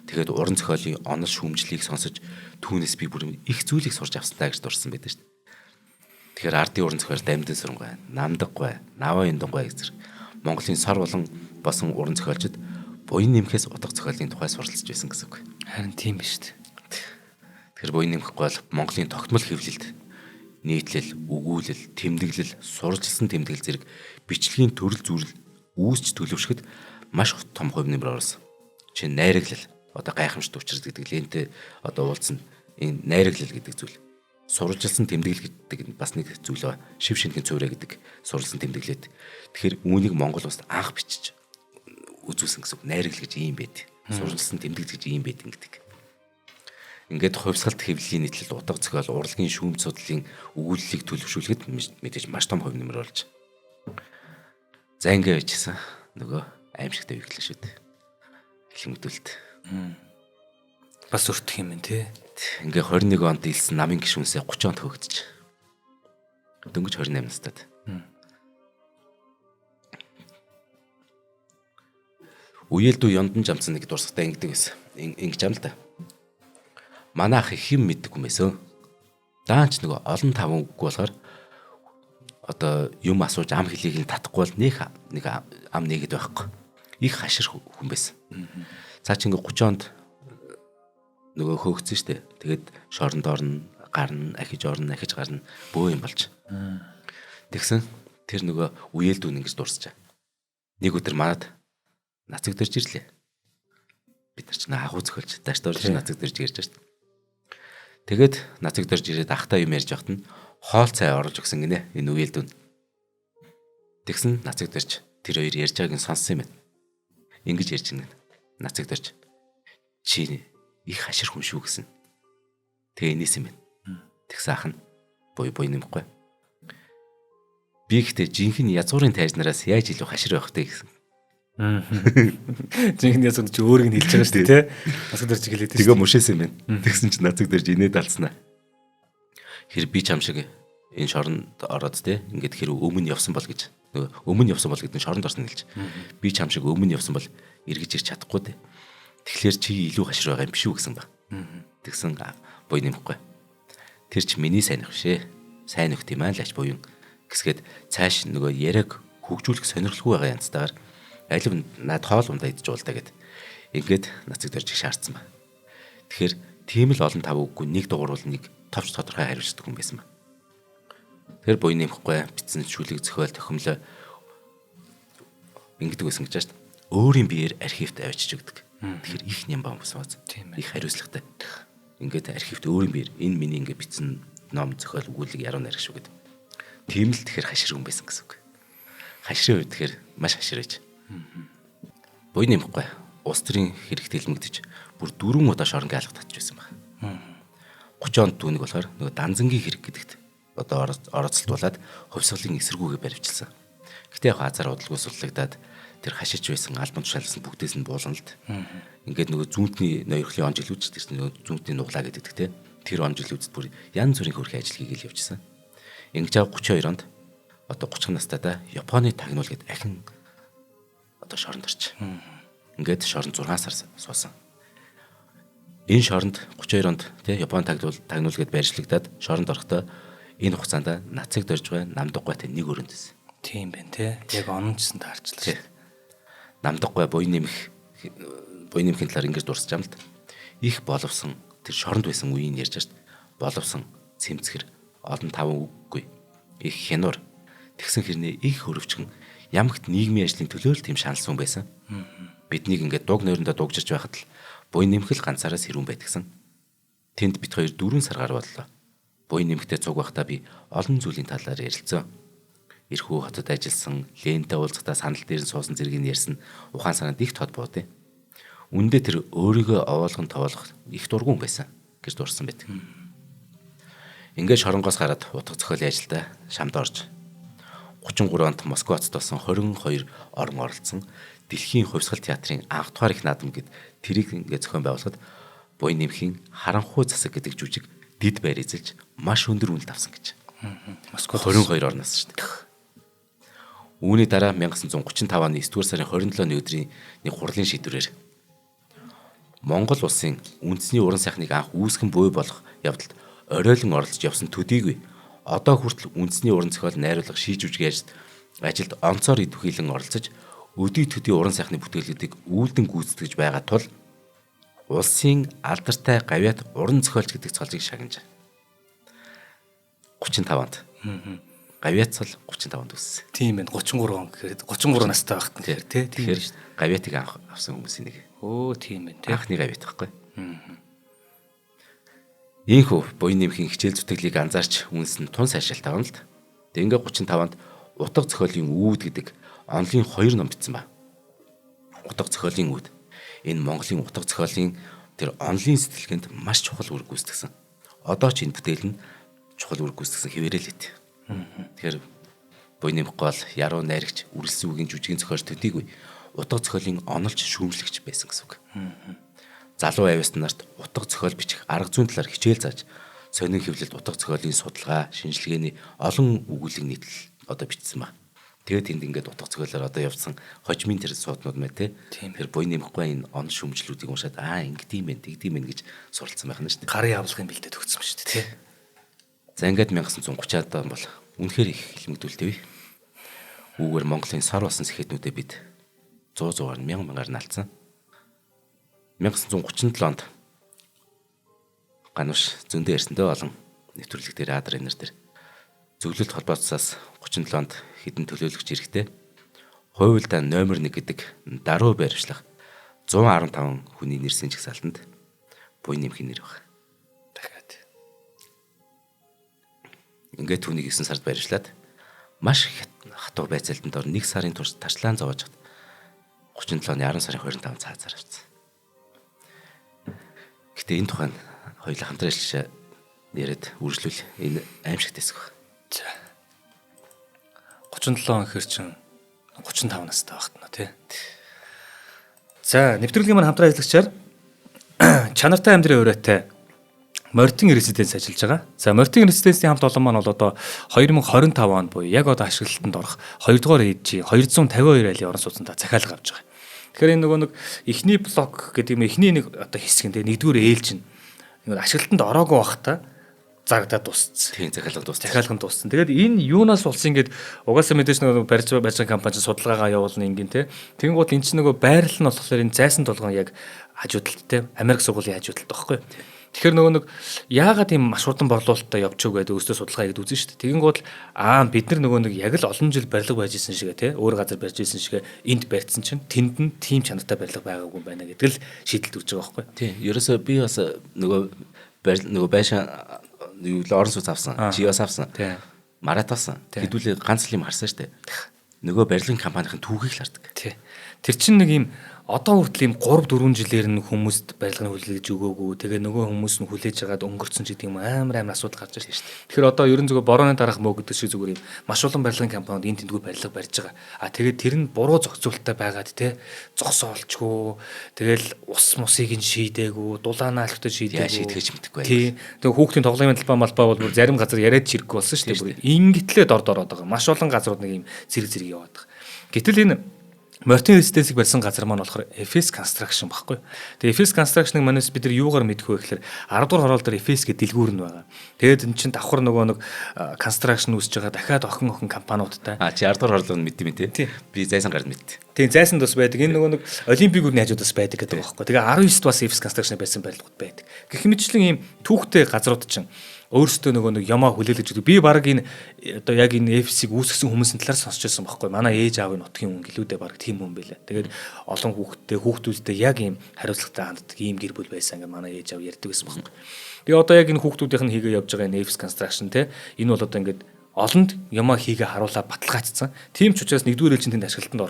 Тэгээд уран зохиолын онол шүүмжлэлийг сонсож түүнээс би бүр их зүйлийг сурч авсантаа гэж дурсан байдаг шүү дээ. Тэгэхээр ардын уран зохиол Дамжин Сүрэнгой, Намдаггүй, Наваан Юндангой зэрэг Монголын сор болон босон уран зохиолчид буян нэмхээс утга зохиолын тухай суралцж байсан гэсэн үг. Харин тийм биш үү. Тэгэхээр буян нэмэхгүй бол Монголын тогтмол хэвлэлд нийтлэл, өгүүлэл, тэмдэглэл, сурчилсан тэмдэглэл зэрэг бичлэгийн төрөл зүрэл үүсч төлөвшөхөд маш том хувь нэмэр орсон. Жишээ нь найраглал, одоо гайхамшигт учрал гэдэг лентэ одоо уулзсан энэ найраглал гэдэг зүйл. Сурчилсан тэмдэглэл гэдэг нь бас нэг зүйл ба. Шив шинхэн цувраа гэдэг сурчилсан тэмдэглэлэд. Тэгэхээр үүнийг Монгол улсад анх бичиж үзүүлсэн гэсэн үг. Найраглал гэж ийм байд. Сурчилсан тэмдэглэл гэж ийм байд гэдэг. Ингээд хувьсгалт хэвлэлийн нийтлэл утга зохиол урлагийн шүүмж судлалын өгүүллийг төлөвшүүлэхэд мэдээж маш том хувь нэмэр болж. За ингээд байжсэн. Нөгөө аимшигтай үеглээ шүү дээ. Хэлмэдүүлэлт. Бас өртөх юм тий. Ингээд 21 онд илсэн намын гишүүнсээ 30 онд хөөгдөж. Дөнгөж 28 настайд. Үеэлдүү Ёндан жамцсан нэг дурсагтай ингэдэг байсан. Ингэж юм л да. Манай ах их юм мэддэг юм байсан. Даанч нөгөө олон таван үггүй болохоор одоо юм асууж ам хэлийг нь татахгүй бол нэг ам нэгэд байхгүй. Их хашир хүн байсан. Цаа чи ингээ 30 онд нөгөө хөөгцөн штэ. Тэгээд шоронд орно, гарна, ахиж орно, ахиж гарна бөө юм болж. Тэгсэн тэр нөгөө үеэлдүүн ингэж дурсчаа. Нэг өдөр манад нацаг дөрж ирлээ. Бид нар ч агуу зөхөлж дааш дөрж нацаг дөрж ирж штэ. Тэгээд нацаг дөрж ирээд ахтай юм ярьж байхад нь хоол цай оруулж өгсөн гинэ энэ үеэлдүүн. Тэгсэн нацаг дөрж тэр хоёр ярьж байгааг нь сонссон юм байна. Ингэж ярьж гинэ. Нацаг дөрж чи их хашир хүн шүү гэсэн. Тэгээ энэс юм байна. Тэгсэн ах нь буй нэмэхгүй. Би ихтэй жинхэнэ язгуурын тайзнараас яаж илүү хашир байх вэ гэсэн. Жинхэнэ язгуур чи өөрийг нь хэлж байгаа шүү дээ тий. Нацаг дөрж гэлээд тий. Тэгээ мушээс юм байна. Тэгсэн чи нацаг дөрж инээд алцснаа. Хэр би чам шиг энэ шоронд ороод тий. Ингээд хэр өмнө явсан бол гэж. Өмнө явсан бол гэдэг нь шоронд орсон хэлж. Би чам шиг өмнө явсан бол эргэж ирч чадахгүй тий. Тэгэхээр чи илүү хашир байгаа юм биш үү гэсэн ба. Тэгсэн буй нэмэхгүй. Тэр чи миний сайн нөх шээ. Сайн нөхд юм аа лаач буюу гэсгээд цааш нөгөө яриаг хөгжүүлэх сонирхолгүй байгаа янзтайгаар алив над хоол ундаа идэж уулдаа гэд ингээд нацаг дөрж шаардсан ба. Тэгэхээр тийм л олон тав үггүй нэг дугуурвал нэг товч тодорхой хариулцдаг хүн байсан ба. Тэр буй нэмэхгүй бичсэн шүлэг зохиол тохиомлоо ингэдэг байсан гэж байна шүү дээ. Өөрийн биеэр архивт авчиж өгдөг. Тэгэхээр их нямбан хүмүүс бааз. Их хариуцлагатай. Ингээд архивт өөрийн биеэр энэ миний ингээд бичсэн ном зохиол өгүүлэг яруу найрах шүү гэдэг. Тийм л тэгэхээр хашир хүн байсан гэсэн үг. Хаширын үед тэгэхээр маш хашир байж. Буй нэмэхгүй улс төрийн хэрэгтэй хэлмэгдэж бүр 4 удаа шорон гаалгад татж байсан байна. 30 онд түүнийг болохоор нөгөө данзангийн хэрэг гэдэгт одоо оролцолтуулаад хувьсгалын эсэргүүгээ баривчилсан. Гэтэ яг азар удалгүй судлагдаад тэр хашиж байсан албан тушаалсан бүгдээс нь буулна л д. Ингээд нөгөө зүүнтний ноёрхлын он жилүүч тэр нөгөө зүүнтний нуглаа гэдэг те. Тэр он жилүүцд бүр янз бүрийн хөрхи ажил хийгээл явжсан. Ингэж 32 онд одоо 30 настайдаа Японы тагнуул гэд ахин одоо шоронд орч. Ингээд шоронд 6 сар суусан. Энэ шоронд 32 онд те Японы тагнуул гэд байршлагдаад шоронд орохдоо энэ хугацаанд нацыг дөрж байгаа намдаггүйтэй нэг өрөөндөөс. Тийм байна те. Яг онцсон таарчлаа. Намдаггүй буй нэмхийн талаар ингэж дурсаж байгаа юм л да. Их боловсон тэр шоронд байсан үеийг ярьж шít. Боловсон цэмцгэр олон таван үггүй. Их хянуур тэгсэн хэрнээ их хөрөвчгөн ямагт нийгмийн ажлын төлөө л тийм шаналсан байсан. Биднийг ингээд дуг нойрондоо дугжирч байхад л буй нэмхэл ганцаараа сэрүүн байдгсан. Тэнд бит хоёр 4 сар гар боллоо. Буй нэмхтэй цуг байхдаа би олон зүйлийн талаар ярилцсан. Ирхүү хотод ажилласан, Лентэй уулзахдаа санал дээр нь суусан зэргийг ярьсан ухаан санаанд их тод буудэ. Үндэ тэр өөрийгөө овоолгон тоолох их дургуун байсан гэж дурсан байдаг. Ингээд шоронгоос гараад утга зохиолын ажилдаа шамд орж 33 онд Москвад болсон 22 орон оролцсон Дэлхийн хувьсгал театрын анх дугаар их наадам гэд тэрийг ингээд зохион байгуулахад буй нэмхийн харанхуй засаг гэдэг жүжиг дид байр эзэлж маш өндөр үнэлт авсан гэж. Москва 22 орноос шүү дээ. Үүний дараа 1935 оны 9-р сарын 27-ны өдрийн нэг хурлын шийдвэрээр Монгол улсын үндэсний уран сайхныг анх үүсгэн буй болох явдалд оройлон оролцож явсан төдийгүй одоо хүртэл үндэсний уран зохиол найруулга шийдвэржгийн ажилд онцоор идэвхийлэн оролцож өдий төдий уран сайхны бүтээлүүдийг үйлдэн гүйцэтгэж байгаа тул улсын алдартай гавьяат уран зохиолч гэдэг цолжийг шагнаж 35 онд. Гавьяацал 35 онд үссэн. Тийм байна. 33 он гэхээр 33 настай байхад нэр тий. Тэгэхээр гавьяатыг анх авсан хүмүүсийн нэг. Өө тийм байна тий. Анхны гавьяат байхгүй. Ийхүү буй нэмхийн хичээл зүтгэлийг анзаарч үнсэн тун сайшаалт авна л д. Тэгээ ингээ 35 онд утга зохиолын үүд гэдэг онлын 2 ном бичсэн ба. Утга зохиолын үүд. Энэ Монголын утга зохиолын тэр онлын сэтгэлгээнд маш чухал үр гүйцэтгсэн. Одоо ч энэ бүтээл нь чухал үр гүйцэтгсэн хэвээрээ л ит. Тэгэхээр буй нэмэхгүй бол яруу найрагч үргэлжлэн үгийн жүжигийн зохиолч төдийгүй утга зохиолын онолж шүүмжлэгч байсан гэсэн үг. Залуу авьяаст нарт утга зохиол бичих арга зүйн талаар хичээл зааж сонин хэвлэлд утга зохиолын судалгаа, шинжилгээний олон өгүүлэг нийтлэл одоо бичсэн ба. Тэгээд тэнд ингээд утга зохиолоор одоо явсан хожимын тэр сууднууд мэ тэ. Тэр буй нэмэхгүй энэ он шүүмжлүүдийг уншаад ингэдэм байх, тэгдэм байх гэж суралцсан байх нь шүү дээ. Гарын авлагын бэлдээд өгсөн ба шүү дээ тий. За ингээд 1930-аад он бол үнэхээр их хэлмэгдүүлтэв. Үүгээр Монголын сар болсон сэхэтнүүдэд бид 100-100-аар 1000-1000-аар налцсан. 1937 онд гануш зөндөө ярьсантай олон нэвтрүүлэг дээр адар энер дээр зөвлөлт холбоо цаас 37 онд хідэн төлөөлөгч ирэхдээ хуйлдаа номер 1 гэдэг даруй байршлах 115 хүний нэрсэн жагсаалтанд буй нэмхийн нэр баг. Дахиад. Ингээд түүнийг 9 сард байршлаад маш хатуу байцаалтанд ор 1 сарын турш тарчлаан зовоож 37 оны 10 сарын 25-нд цаазаар авсан. Гэтэ энэ тухайн хоёулаа хамтран ажиллаж яриад үргэлжлүүл энэ аимшигт эсэх баг. За. 37 он гэхэр чин 35 настай багт нэ тий. За, нэвтрүүлгийн маань хамтран ажиллагчаар чанартай амьдрын урайтай Мортин резиденс ажиллаж байгаа. За, Мортин резиденсийн хамт олон маань бол одоо 2025 онд буюу яг одоо ашиглалтанд орох 2 дугаар ээлжийн 252 айлын орон сууцтай захиалга авч байгаа. Тэгэхээр энэ нөгөө нэг эхний блок гэдэг юм эхний нэг одоо хэсэг нь тэгээ нэгдүгээр ээлж нь ингээд ашиглалтанд ороогүй байхдаа зарагдаад дууссан. Тийм захиалганд Захиалганд дууссан. Тэгээд энэ юунаас болсон ингээд угаасаа мэдээж нөгөө барьж компани чинь судалгаагаа явуулна ингээд те. Тэгэнгუთ эн чинь нөгөө байрлал нь болохоор энэ зайсан толгойн яг хажуудалттай Америк сургуулийн хажуудалтай байхгүй. Тэгэхээр нөгөө нэг яагаад ийм маш хурдан борлуулалттай явчих вэ гэдэг өөрсдөө судалгаа хийгээд үзэн шүү дээ. Тэгэнгუთ бид нар нөгөө нэг яг л олон жил барилга байж исэн шигээ те. Өөр газар барьж исэн шигээ энд барьсан чинь тэнд нь тийм чанартай барилга байгаагүй байна гэдэг л шийдэлд үрж байгаа байхгүй. Тийм. Ерөөсөө би бас нөгөө байшаа юу л орон сууц авсан. Чи бас авсан. Тийм. Марат авсан. Хэдүүлээ ганц л юм харсан шүү дээ. Нөгөө барилгын компанийн түүхийг л хардаг. Тий. Тэр чинь нэг юм одоо хүртэл ийм 3 4 жилээр нь хүмүүст барилгын хүлээж өгөөгүй. Тэгээ нөгөө хүмүүс нь хүлээж агаад өнгөрцөн ч гэдэг юм амар асуудал гарч ирж шүү дээ. Тэгэхээр одоо ерөн зүгээр борооны дараах мөө гэдэг шиг зүгээр юм маш олон барилгын компаниуд энэ тэндгүй барилга барьж байгаа. Тэгээд тэр нь буруу зохицуулттай байгаад те зогсоолчгүй. Тэгэл ус мусыг нь шийдээгүй, дулаанаа алхтаж шийдээгүй. Шийдгэж мэдгүй байх. Тий. Тэгээ хүүхдийн тоглоомын талбай малбай бол бүр зарим газар яриад чирэггүй болсон шүү дээ. Ингэтлээ дор ороод байгаа. Маш олон газрууд нэг юм зэрэг яваад байгаа. Гэтэл энэ Мартин Резиденсийг барьсан газар маань болохоор FS Construction баггүй. Тэгээ FS Construction-ыг манайс бид нар юугаар мэдэх вэ гэхээр 10 дугаар хороол дээр FS гэдэг дэлгүүр нь байгаа. Тэгээд эн чинь давхар нөгөө нэг construction үүсэж байгаа дахиад охин компаниудтай. Чи 10 дугаар хороолыг мэддэм тий. Би зайсан гард мэдтээ. Тийм зайсанд бас байдаг. Энэ нөгөө нэг олимпикуудын хажуудаас байдаг гэдэг байгаа байхгүй. Тэгээ 19-д бас FS Construction байсан байлгууд байдаг. Гэх мэтчлэн ийм түүхтэй газрууд чинь өөрсдөө нөгөө нэг ямаа хүлээлгэж өгдөг. Би баг энэ одоо яг энэ FC-г үүсгэсэн хүмүүсийн талаар сонсч байсан байхгүй. Манай ээж аавын нутгийн хүн гэлүүдээ баг тийм хүн байлаа. Тэгээд олон хүүхдүүдтэй яг ийм хариуцлагатай ханддаг ийм гэр бүл байсан ингээ манай ээж аав ярьдаг байсан байхгүй. Тэгээ одоо яг энэ хүүхдүүдийнх нь хийгээ явж байгаа энэ FC Construction те энэ бол одоо ингээд олонд ямаа хийгээ харуулаад баталгаажсан. Тийм ч учраас нэгдүгээр ээлжинд тэнд ашиглалтанд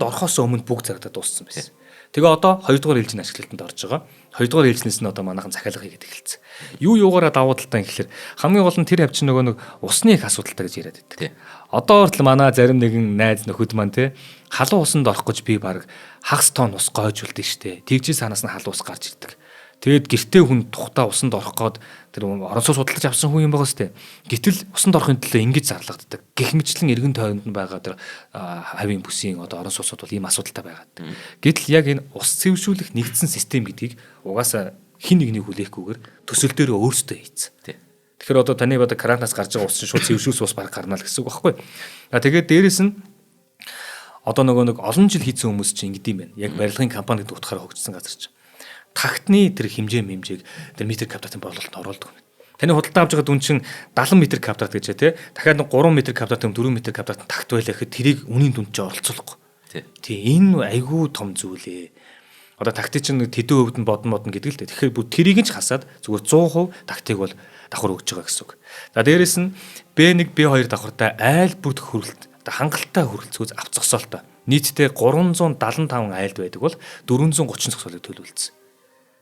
орохоос өмнө бүгд зарагдаад дууссан байсан. Тэгээ одоо хоёрдугаар ээлжийн ашиглалтанд орж байгаа. Хоёрдугаар ээлжнээс нь одоо манайхан захиалга хийгээд эхэлсэн. Юугаараа давуу талтай гэхэлэр хамгийн гол нь тэр хавч нөгөө нэг усны их асуудалтай гэж яриад байдаг. Одоо хүртэл манай зарим нэгэн найз нөхөд маань те халуун усанд орох гэж би баг хагас тонн ус гойж үлдэн штэ. Тэгжи санаас нь халуун ус гарч ирдэг. Тэгээд гэртээ хүн тухта усанд орох гээд тэр оронсоо судалж авсан хүн юм байгаа сте. Гэтэл усанд орохын төлөө ингэж зарлагддаг. Гэх мэтчлэн эргэн тойронд нь байгаа тэр хавийн бүсийн одоо орон сууцуд бол ийм асуудалтай байгаад. Гэтэл яг энэ ус цэвэршүүлэх нэгдсэн систем гэдгийг угаасаа хин нэгний хүлээхгүйгээр төсөл дээр өөрсдөө хийцэн. Тэгэхээр одоо таны бод кранаас гарч байгаа ус чинь шууд цэвэршүүлсэн ус баг гарна л гэсэн үг байхгүй. Тэгээд дээрэс нь одоо нөгөө нэг олон жил хийсэн хүмүүс чинь ингэдэм байна. Яг барилгын компани гэдэг утгаараа хөгжсөн газар чинь. Тагтны тэр хэмжээг тэр метр квадратын борлуулалт оруулдаг. Таны худалдаа авч байгаа дүн чинь 70 метр квадрат гэж тий. Дахиад 3 метр квадрат 4 метр квадрат тагт байлаа гэхэд тэрийг үнийн дүнд чинь оролцуулахгүй. Тий. Энэ айгүй том зүйлээ. Одоо тактик чинь тэдэн хөвд нь бодно гэдэг л дээ. Тэгэхээр бүр тэрийг ч хасаад зүгээр 100% тактик бол давхар өгч байгаа гэсэн үг. За дээрэс нь B1 B2 давхартай айл бүрд хөрөлт хангалттай хөрөлцгөөс авцгасоолтой. Нийтдээ 375 айлд байдаг бол 430 зогсоолыг төлөвлөсөн.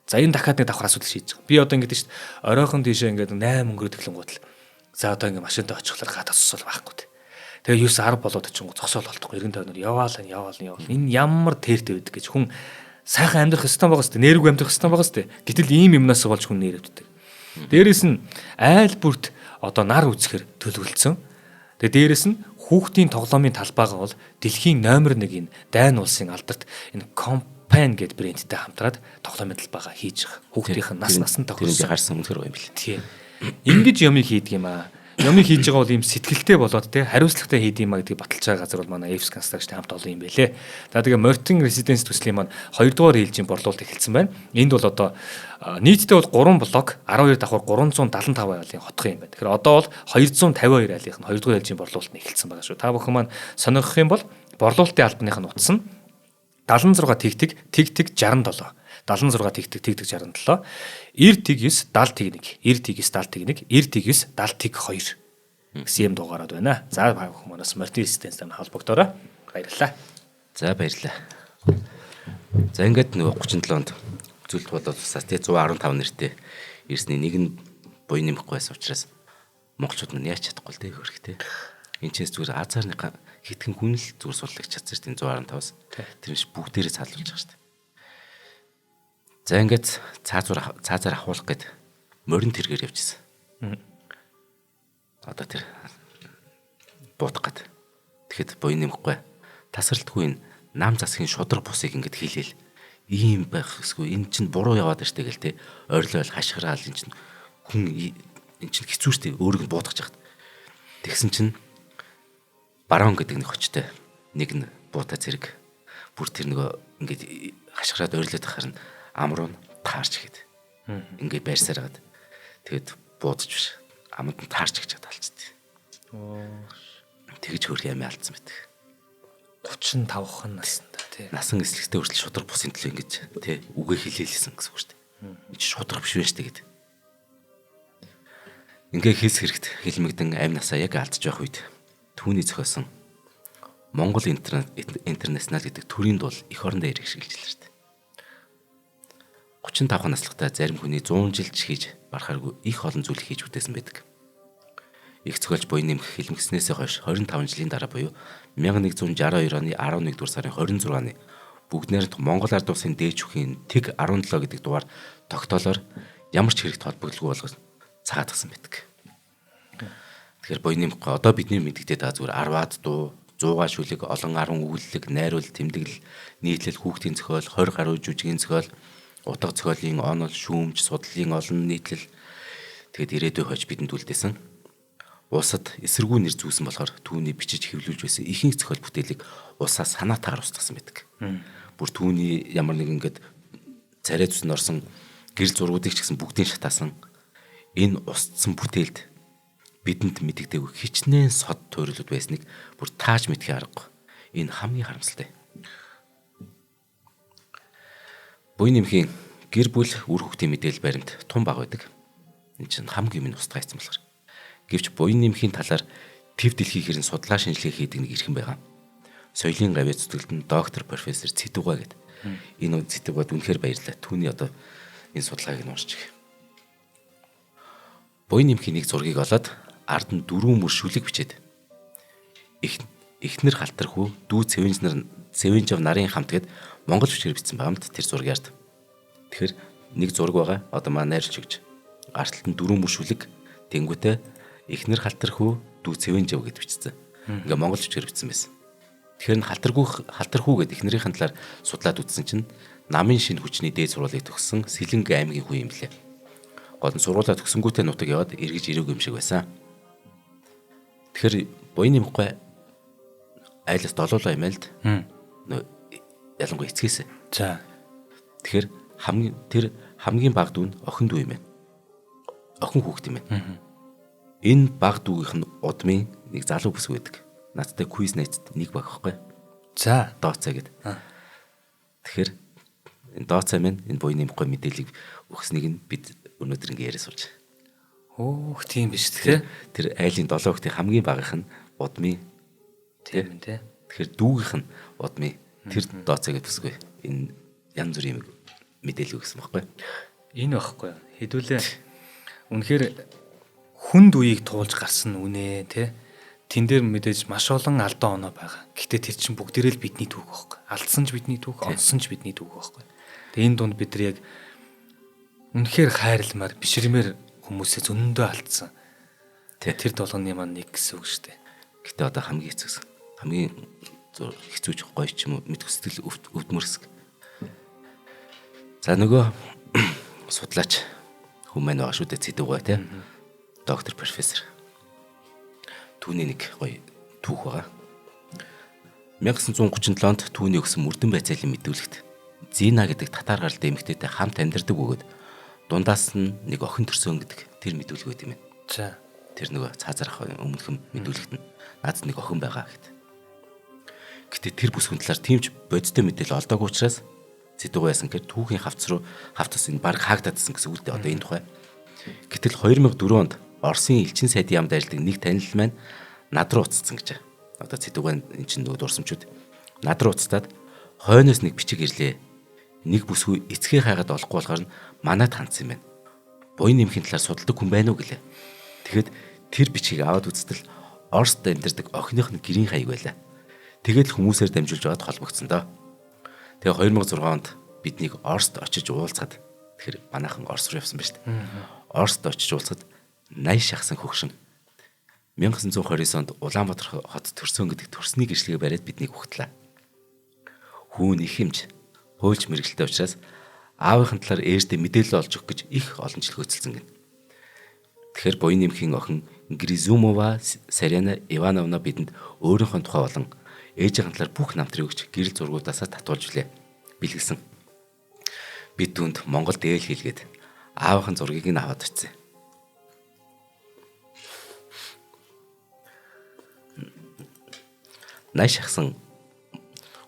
За энэ дахиад нэг давхар асуудал шийдэж байгаа. Би одоо ингэдэж шүү дээ. Оройхон тийшээ ингээд 8 өнгөрөд эхлэнгуут л. За одоо ингээд машинтай очихлаар гад асуусал байхгүй дээ. Тэгээ 9 10 болоод очингууд зогсоол болтохгүй. Эргэн тойрноор яваал. Энэ ямар тэртэй байдаг гэж хүн сайхан амьдрах ёстой байгаа сте. Нэргүй амьдрах ёстой байгаа сте. Гэтэл ийм юмнаас болж хүн нэрвддэг. Дээрээс нь айл бүрт одоо нар үзэхэр төлөвлөсөн. Тэгээ дээрээс нь хүүхдийн тоглоомын талбайгаа бол дэлхийн номер 1 энэ дайн улсын алдарт энэ Компан гэд брэндтэй хамтраад тоглоомын талбайгаа хийж байгаа. Хүүхдийнх нь настай тохиолсон. Тэр харсан үнэхээр гоё юм бэл. Тийм. Ингэж юмыг хийдэг юм аа. Юмыг хийж байгаа бол ийм сэтгэлтэй болоод те хариуцлагатай хийдэг юм а гэдгийг баталж байгаа газар бол манай FS Construction хамт олон юм байлээ. За тэгээ Мартин Резиденс төслийн маань 2 дугаар ээлжийн борлуулалт эхэлсэн байна. Энд бол одоо нийтдээ бол 3 блок 12 давхар 375 айлын хотхон юм байна. Тэгэхээр одоо бол 252 айлынх нь 2 дугаар ээлжийн борлуулалт нь эхэлсэн байгаа шүү. Та бүхэн маань сонирхох юм бол борлуулалтын албаных нь утас нь 76 тэгтэг 67 76 тэгтэг 67 9 70 1 9 70 1 70 гэсэн юм дугаараад байна. За хүмүүст Мартин Резиденстэй холбогдорой. Баярлалаа. За баярлалаа. За ингээд нөгөө 37 онд зүйлт болоод усаас тий 115 нэртэй ирсний нэг нь буй нэмэхгүй байсан учраас монголчууд нь яаж чадахгүй л тий хөрхтэй. Энд ч зүгээр азарны хитгэн хүн л зүгээр суллагч чадсан шүү дээ 115-аас. Тэр биш бүгдээрээ цаалуулж байгаа шүү дээ. За ингээд цаазаар ахуулах гээд морин тэргээр явжсэн. Одоо тэр буутах гээд. Тэгэхэд буй нэмэхгүй. Тасралтгүй энэ нам засгийн шудраг бусыг ингээд хийлээл. ийм байх эсвэл энэ чинь буруу яваад байна штэ гэл те ойрлол хашгираал энэ чинь хүн энэ чинь хэцүү штэ өөрийг нь буудах чахт. Тэгсэн чинь барон гэдэг нэг хочтой нэг нь буута зэрэг бүр тэр нөгөө ингээд хашгираад ойрлоод байхаар нь амруу нь таарч ихэд ингээд байрсаар хагаад тэгээд буудаж биш амд нь таарч гэж талцдаг. Тэгж хөрх ямаа алдсан байдаг. 35хан наснда тий. Насан эслэгтэй хүртэл шудраг бусын төлөө ингэж тий үгээ хэлээлсэн гэсэн үг шүү дээ. Энд шудраг биш вэ штэ гэд. Ингээ хэлс хэрэгт хэлмэгдэн амь насаа яг алдж байх үед түүний зохиосон Монгол интернэшнл гэдэг төрийн дуул эх орондоо иргэшгэлж л штэ. 35 наслахтаа зарим хүний 100 жил хийж барахааргүй их олон зүйл хийж үтээсэн байдаг. Их зохиолч буян нэмэх хэлмэгснээс хойш 25 жилийн дараа буюу 1162 оны 11 дугаар сарын 26-ны бүгд найрамдах Монгол ард улсын дээд шүүхийн тэг 17 гэдэг дугаар тогтоолоор ямар ч хэрэгт холбогдлого болгож цаадгсан байдаг. Тэгэхээр буян нэмэх одоо бидний мэддэгтэй та зүгээр 10-аад дуу 100-аа шүлэг, олон 10 өгүүлэлэг, найруул, тэмдэглэл, нийтлэл, хүүхдийн зохиол, 20 гаруй жүжигийн зохиол, утга зохиолын онол, шүүмж, судлалын олон нийтлэл тэгэд ирээдүй хойч бидэнд үлдээсэн. Улсад эсэргүү нэр зүүсэн болохоор түүний бичиж хэвлүүлж байсан ихэнх зохиол бүтээлийг улсаас санаатаар устгасан байдаг. Бүр түүний ямар нэг ингээд царай зүсэнд орсон гэрэл зургуудыг ч гэсэн бүгдийг шатаасан энэ устсан бүтээлд бидэнд мэдэгдээгүй хичнээн сод туйрлууд байсныг бүр тааж мэдхий аргагүй. Энэ хамгийн харамсалтай. Буян нэмхийн гэр бүл үр хүүхдийн мэдээлэл баримт тун баг байдаг. Энэ чинь хамгийн минь устгай хийсэн болохоор. Гэвч буян нэмхийн талаар төв дэлхий хэрэн судлаа шинжилгээ хийдэг нэг ирхэн байгаа. Соёлын гавьяа зүтгэлтэн доктор профессор Цэдүга гэдэг. Энэ Цэдүгад үнэхээр баярлалаа. Түүний одоо энэ судалгааг нь уншиж. Буян нэмхийн нэг зургийг олоод ард нь 4 мөр шүлэг бичээд эхнэр халтархүү дүү цэвэнжав нарын хамтгээд монгол бичгээр бичсэн байгаамд тэр зургийг. Тэгэхээр нэг зураг байгаа. Одоо маа найрлж өгч. Артлт нь 4 мөр шүлэг тэнгуүтэй эхнэр халтархүү дүү цэвэнжав гэд бичсэн. Ингээ монгол бичгээр бичсэн байсан. Тэгэхээр халтархүү гэд эхнэрийн талаар судлаад үзсэн чинь намын шинэ хүчний дээд сургуулийг төгссөн Сэлэнг аймгийн хүн юм лээ. Гол нь сургуулаа төгсөнгүүтээ нутаг яваад эргэж ирээгүй юм шиг байсан. Тэгэхээр буян нэмэхгүй айлаас долоолоо юм л д. Ялангуяа эцгээс. За. Тэгэхээр хамгийн баг дүү нь охин дүү юм байна. Охин хүүхэд юм байна. Энэ баг дүүгийнх нь удмын нэг залуу бүс байдаг. Надтай квиз найзд нэг баг аахгүй. За, дооцоо гэд. Тэгэхээр энэ дооцоо минь энэ буян нэмэхгүй мэдээллийг өгснэг нь бид өнөөдөр ингэ яриа сууж. Хөөх тийм биш тэгэхээр тэр айлын 7 хүүхдийн хамгийн багийнх нь удмын тийм тий. Тэгэхээр дүүгийнх нь удмын тэр дооцоо гэд бүсгүй. Энэ янз бүрийн мэдээлэл өгсөн байхгүй. Энэ байхгүй. Хэдүүлээ үнэхээр хүнд үеийг туулж гарсан үнэ тий. Тэн дээр мэдээж маш олон алдаа оноо байгаа. Гэхдээ тэр чинь бүгдээрээ л бидний түүх байхгүй. Алдсан ч бидний түүх, онсон ч бидний түүх байхгүй. Тэгээ энэ дунд бид нар яг үнэхээр хайрламар, бишрэмээр хүмүүсээ зөндөө алдсан. Тэр долооны маань нэг гэсэн үг шүү дээ. Гэтэ одоо хамгийн хэцүүс. Хамгийн хэцүүж гоё ч юм уу мэдх сэтгэл өвдмөр хэсэг. За нөгөө судлаач хүн маань байгаа шүү дээ Цэдүга тий. Доктор профессор. Түүний нэг гоё түүх байгаа. 1937 онд түүний өгсөн Мөрдөн байцаалын мэдүүлэгт Зина гэдэг татар гаралтай эмэгтэйтэй хамт амьдардаг бөгөөд дундаас нь нэг охин төрсөн гэдэг тэр мэдүүлэг байт юм байна. За. Тэр нөгөө цаазарах өмнөхөн мэдүүлэгт нь наад нэг охин байгаа гэд. Гэтэ тэр бүсгүн талаар тимч бодиттой мэдээлэл олдоогүй учраас Цэдүга яасан гэхээр түүхийн хавцас энэ баг хаагдадсан гэсэн үг л дээ одоо энэ тухай. Гэтэл 2004 онд Оросын элчин сайдын яамд ажилладаг нэг танил маань над руу уцсан гэж. Одоо Цэдүга энэ чинь нөгөө дурсамжууд над руу уцтаад хойноос нэг бичиг ирлээ. Нэг бүсгүй эцгээ хайгаад олохгүй болохоор манад хандсан юм байна. Буян нэмхийн талаар судалдаг хүн байна уу гэлээ. Тэгэхэд тэр бичгийг аваад үзтэл Оросд амьдардаг охиных нь гэрийн хаяг байлаа. Тэгээд л хүмүүсээр дамжуулж аваад холбогдсон доо. Тэгээ 2006 онд биднийг Оросд очиж уулзаад тэгэхээр манайхан Орос руу явсан ба шүү дээ. Оросд очиж уулзаад 80 шахсан хөгшин 1929 онд Улаанбаатар хот төрсөн гэдэг төрсний гэрчлэгээ бариад биднийг ухтлаа. Хүүн их хэмж Хуульч мэрэгчлээ учраас аавынхын талаар ээжтэй мэдээлэл олж өгөх гэж их олон жил хөөцөлсөн гэнэ. Тэгэхээр буян нэмхийн охин Гризумова Саряна Ивановна бидэнд өөрийнхөө тухай болон ээжийн талаар бүх намтрыг өгч гэрэл зургуудаасаа татуулж бэлгэлсэн. Бид түүнд Монгол дээл хийлгээд аавынхын зургийг нь аваад очив. Найш хагсан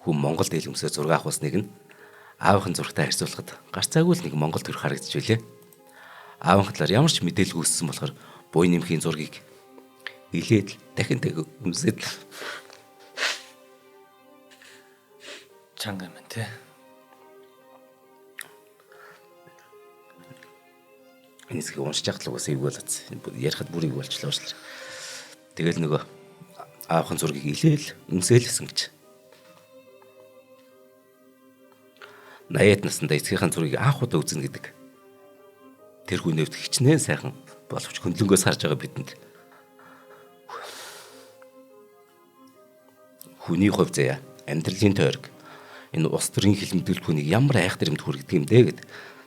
хүн Монгол дээл өмсөө зураг авахсныг нь аавынхын зурагтай харьцуулахад гарцаагүй л нэг Монгол төр харагдаж байлээ. Аавынхын талаар ямар ч мэдээлэл үүссэн болохоор буян нэмхийн зургийг илээд дахин өмсөд чанга юм те. Энэ хэсгийг уншиж яхад л уусаа эвгүй болоц. Ярихад бүрийг болчлоо уучлаа. Тэгэл нөгөө аавынхын зургийг илээл өмсөөлсөн гэж. 80-аад наснда эцгийнхээ зургийг анх удаа үзнэ гэдэг. Тэр хүн нэвт хичнээн сайхан боловч хөндлөнгөөс харж байгаа бидэнд хүний хувь заяа амьдралын тойрог энэ улс төрийн хилэмдүүлэлт хүнийг ямар айхтар юмд хүргэдэг юм дээ гэд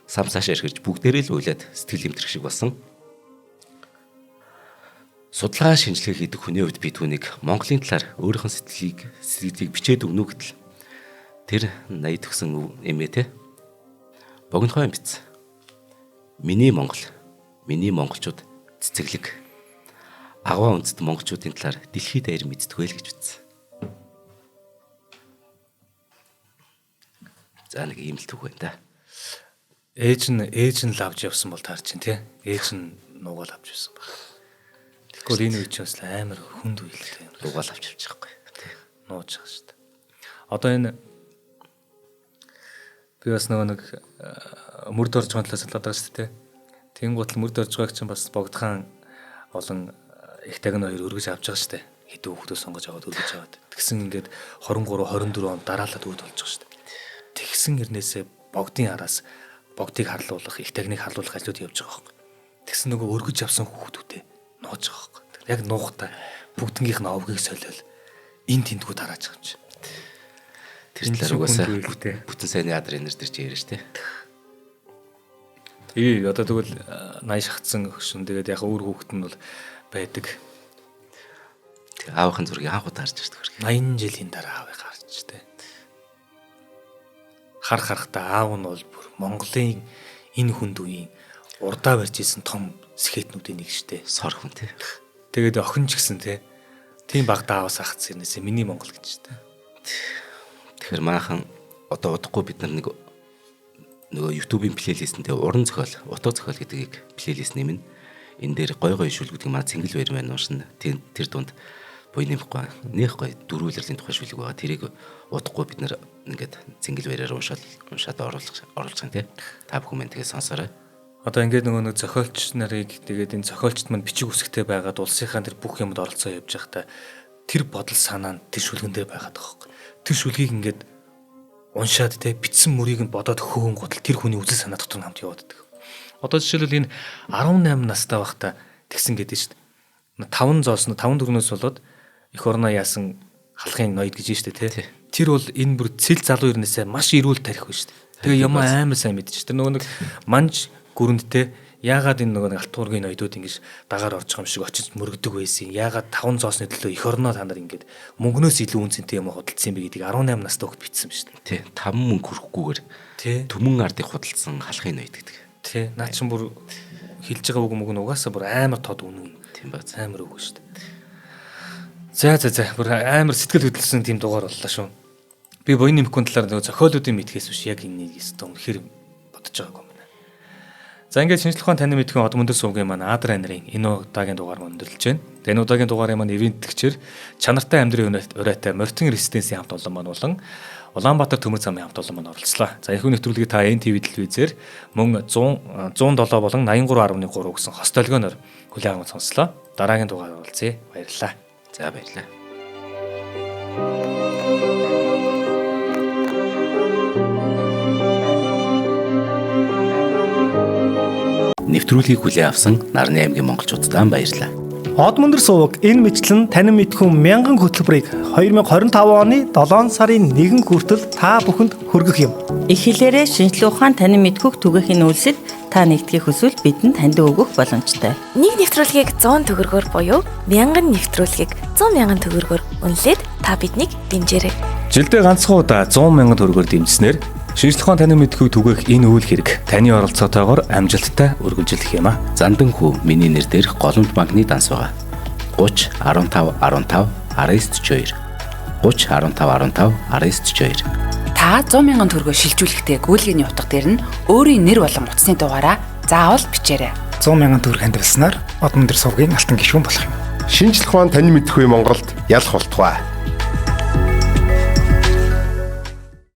сам цаашаа эргэж бүгдээрээ л уйлаад сэтгэл эмтрэх шиг болсон. Судалгаа шинжилгээ хийдэг хүний хувьд би түүнийг Монголын талаар өөрийнхөө сэтгэлийг бичээд өгнө гэдэл тэр 80 төгсөн эмээ те богинохой юм биз. Миний Монгол, миний монголчууд цэцэглэг агуу үндэст монголчуудын талаар дэлхийд даяар мэддэггүй л гэж үзсэн. За нэг ийм л түг байна да. Ээж нь л авч явсан бол таарч чинь тий. Ээж нь нугаал авч явсан баг. Тэгэхгүй энэ үеч бас амар хүнд үйлтэй. Нугаал авч явж байгаа байхгүй. Нууж байгаа шүү дээ. Одоо энэ би бас нэг мөрд орж байгаа талаас залаад байгаа шүү дээ. Тэнгуут л мөрд орж байгааг чинь бас богдхан олон их тагны хоёр өргөж авч байгаа шүү дээ. Хэдэн хүүхдөө сонгож аваад өргөж аваад. Тэгсэн ингээд 23 24 он дараалаад үүд болж байгаа шүү дээ. Тэгсэн хэрнээсээ богдын араас богдыг харлуулах, их тагныг харлуулах ажлууд явж байгаа байхгүй. Тэгсэн нөгөө өргөж авсан хүүхдүүдээ нууж байгаа байхгүй. Яг нуухтай бүгднгийнх нь овгийг солиол энэ тентгүү тарааж байгаа юм чи. Тэр талаар угаасаа бүтэн сайнны адар энер дээр чи яриаш те. Одоо тэгвэл 80 шахацсан өгшин тэгээд яг өөр хүүхэд нь бол байдаг. Аавынхын зургийг анх удаа харж байна. 80 жилийн дараа аавыг харж штэ. Харахтаа аав нь бол бүр Монголын энэ хүнд үеийн урдаа барьж исэн том сэхэтнүүдийн нэг штэ. Сор хүн те. Тэгээд охин ч гэсэн те. Тийм багтаа аваас ахц ирнэсээ миний Монгол гэж штэ. Тэгэхээр maaхан одоо удахгүй бид нар нөгөө YouTube-ийн плейлистэнтэй уран зохиол, утга зохиол гэдгийг плейлист нэмнэ. Энэ дээр гой шүлгүүдийг маа Цэнгэл баяр маань уушна. Тэр дунд буян нэмэхгүй. Нэх гой дөрвөлрлийн тухай шүлэг байгаа. Тэрийг удахгүй бид нар ингээд Цэнгэл баяраар уншаад оруулах юм тий. Та бүхэн мэн тэгээ сонсоорой. Одоо ингээд нөгөө зохиолч нарыг тэгээд энэ зохиолчд маань бичиг үсгтэй байгаад улсынхаа тэр бүх юмд оролцоо явж байхдаа тэр бодол санаа нь тэр шүлгэн дээр байгаад байгаа байхгүй. Тэр шүлгийг ингээд уншаад те бичсэн мөрийг нь бодоод хөөн гутал тэр хүний үзэл санаа дотор хамт яваад байдаг. Одоо жишээлбэл энэ 18 настай байхдаа тэгсэн гэдэг шүү дээ. 5 зоосно 5 дөрнөөс болоод эх орноо яасан халахын ноёд гэж шүү дээ те. Тэр бол энэ бүр цэл залуу ирнээсээ маш эрүүл тарих байна шүү дээ. Тэгээ юм амар сайн мэдчих. Тэр нөгөө нэг манж гүрэндтэй яагаад энэ нөгөө алтуургийн ноёдууд ингэж дагаар орж байгаа юм шиг очиж мөргөдөг байсан. Яагаад 5 зоосны төлөө эх орноо та нар ингэж мөнгнөөс илүү үнцэнтэй юм худалдсан бэ гэдгийг 18 настай хөлт бичсэн ба шүү дээ. Тий. 5 мөнгө хүрэхгүйгээр түмэн ардыг худалдсан халахын ноёд гэдэг. Тий. Наа чин бүр хэлж байгаа үг мөг нь угаасаа бүр амар тод үнэн. Тийм бац. Амар үг шүү дээ. За бүр амар сэтгэл хөдлөсөн тийм дугаар боллоо шүү. Би буян нэмэхгүй талаар нөгөө зохиолуудын мэдхээс биш яг энэ нэстэн үнэхээр бодож байгаагүй юм байна. За ингээд шинжлэх ухаан таны мэдхэн од мөндөр сувгийн маань Адар нарын энэ удаагийн дугаар өндөрлөж байна. Тэгээ энэ удаагийн дугаарын маань ивентгэгчээр чанартай амьдрын урайтай Мортин резиденсийн хамт олон маань болон Улаанбаатар төмөр замын хамт олон маань оролцлоо. За энэхүү нэвтрүүлгийг та NTV телевизээр мөн 107 болон 83.3 гэсэн хос толгойноор хүлээн аван сонслоо. Дараагийн дугаар уулзъя. Баярлалаа. За баярлалаа. Нэвтрүүлгийг хүлээн авсан Нарны аймгийн монголчуудаа баярлалаа. Од мөндөр суваг энэ мэтлэн танин мэдхүн 1000 хөтөлбөрийг 2025 оны 7 сарын 1 хүртэл та бүхэнд хүргэх юм. Их хэлээрээ шинжлэх ухаан танин мэдхүг түгээхийн үйлсэд та нэгтгэх хүсвэл бидэнд танд өгөх боломжтой. Нэг нэвтрүүлгийг 100 төгрөгөөр буюу 1000 нэвтрүүлгийг 100,000 төгрөгөөр үнэлээд та биднийг дэмжээрэй. Жилдээ ганцхан удаа 100,000 төгрөгөөр дэмжснээр шинжлэх ухаан танин мэдхүг түгээх энэ үйл хэрэг таны оролцоотойгоор амжилттай үргэлжлэх юм а. Зандан хүү миний нэр дээрх голомт банкны данс байгаа. 30 15 15 1942 30 15 15 1942. Та 100,000 төгрөгөөр шилжүүлэхдээ гүйлгээний утга дээр нь өөрийн нэр болон утасны дугаараа заавал бичээрэй. 100,000 төгрөг хандвалснаар од мөндөр сувгийн алтан гишүүн болох юм. Шинжлэх ухаан танин мэдхгүй Монголд ялах болтугай.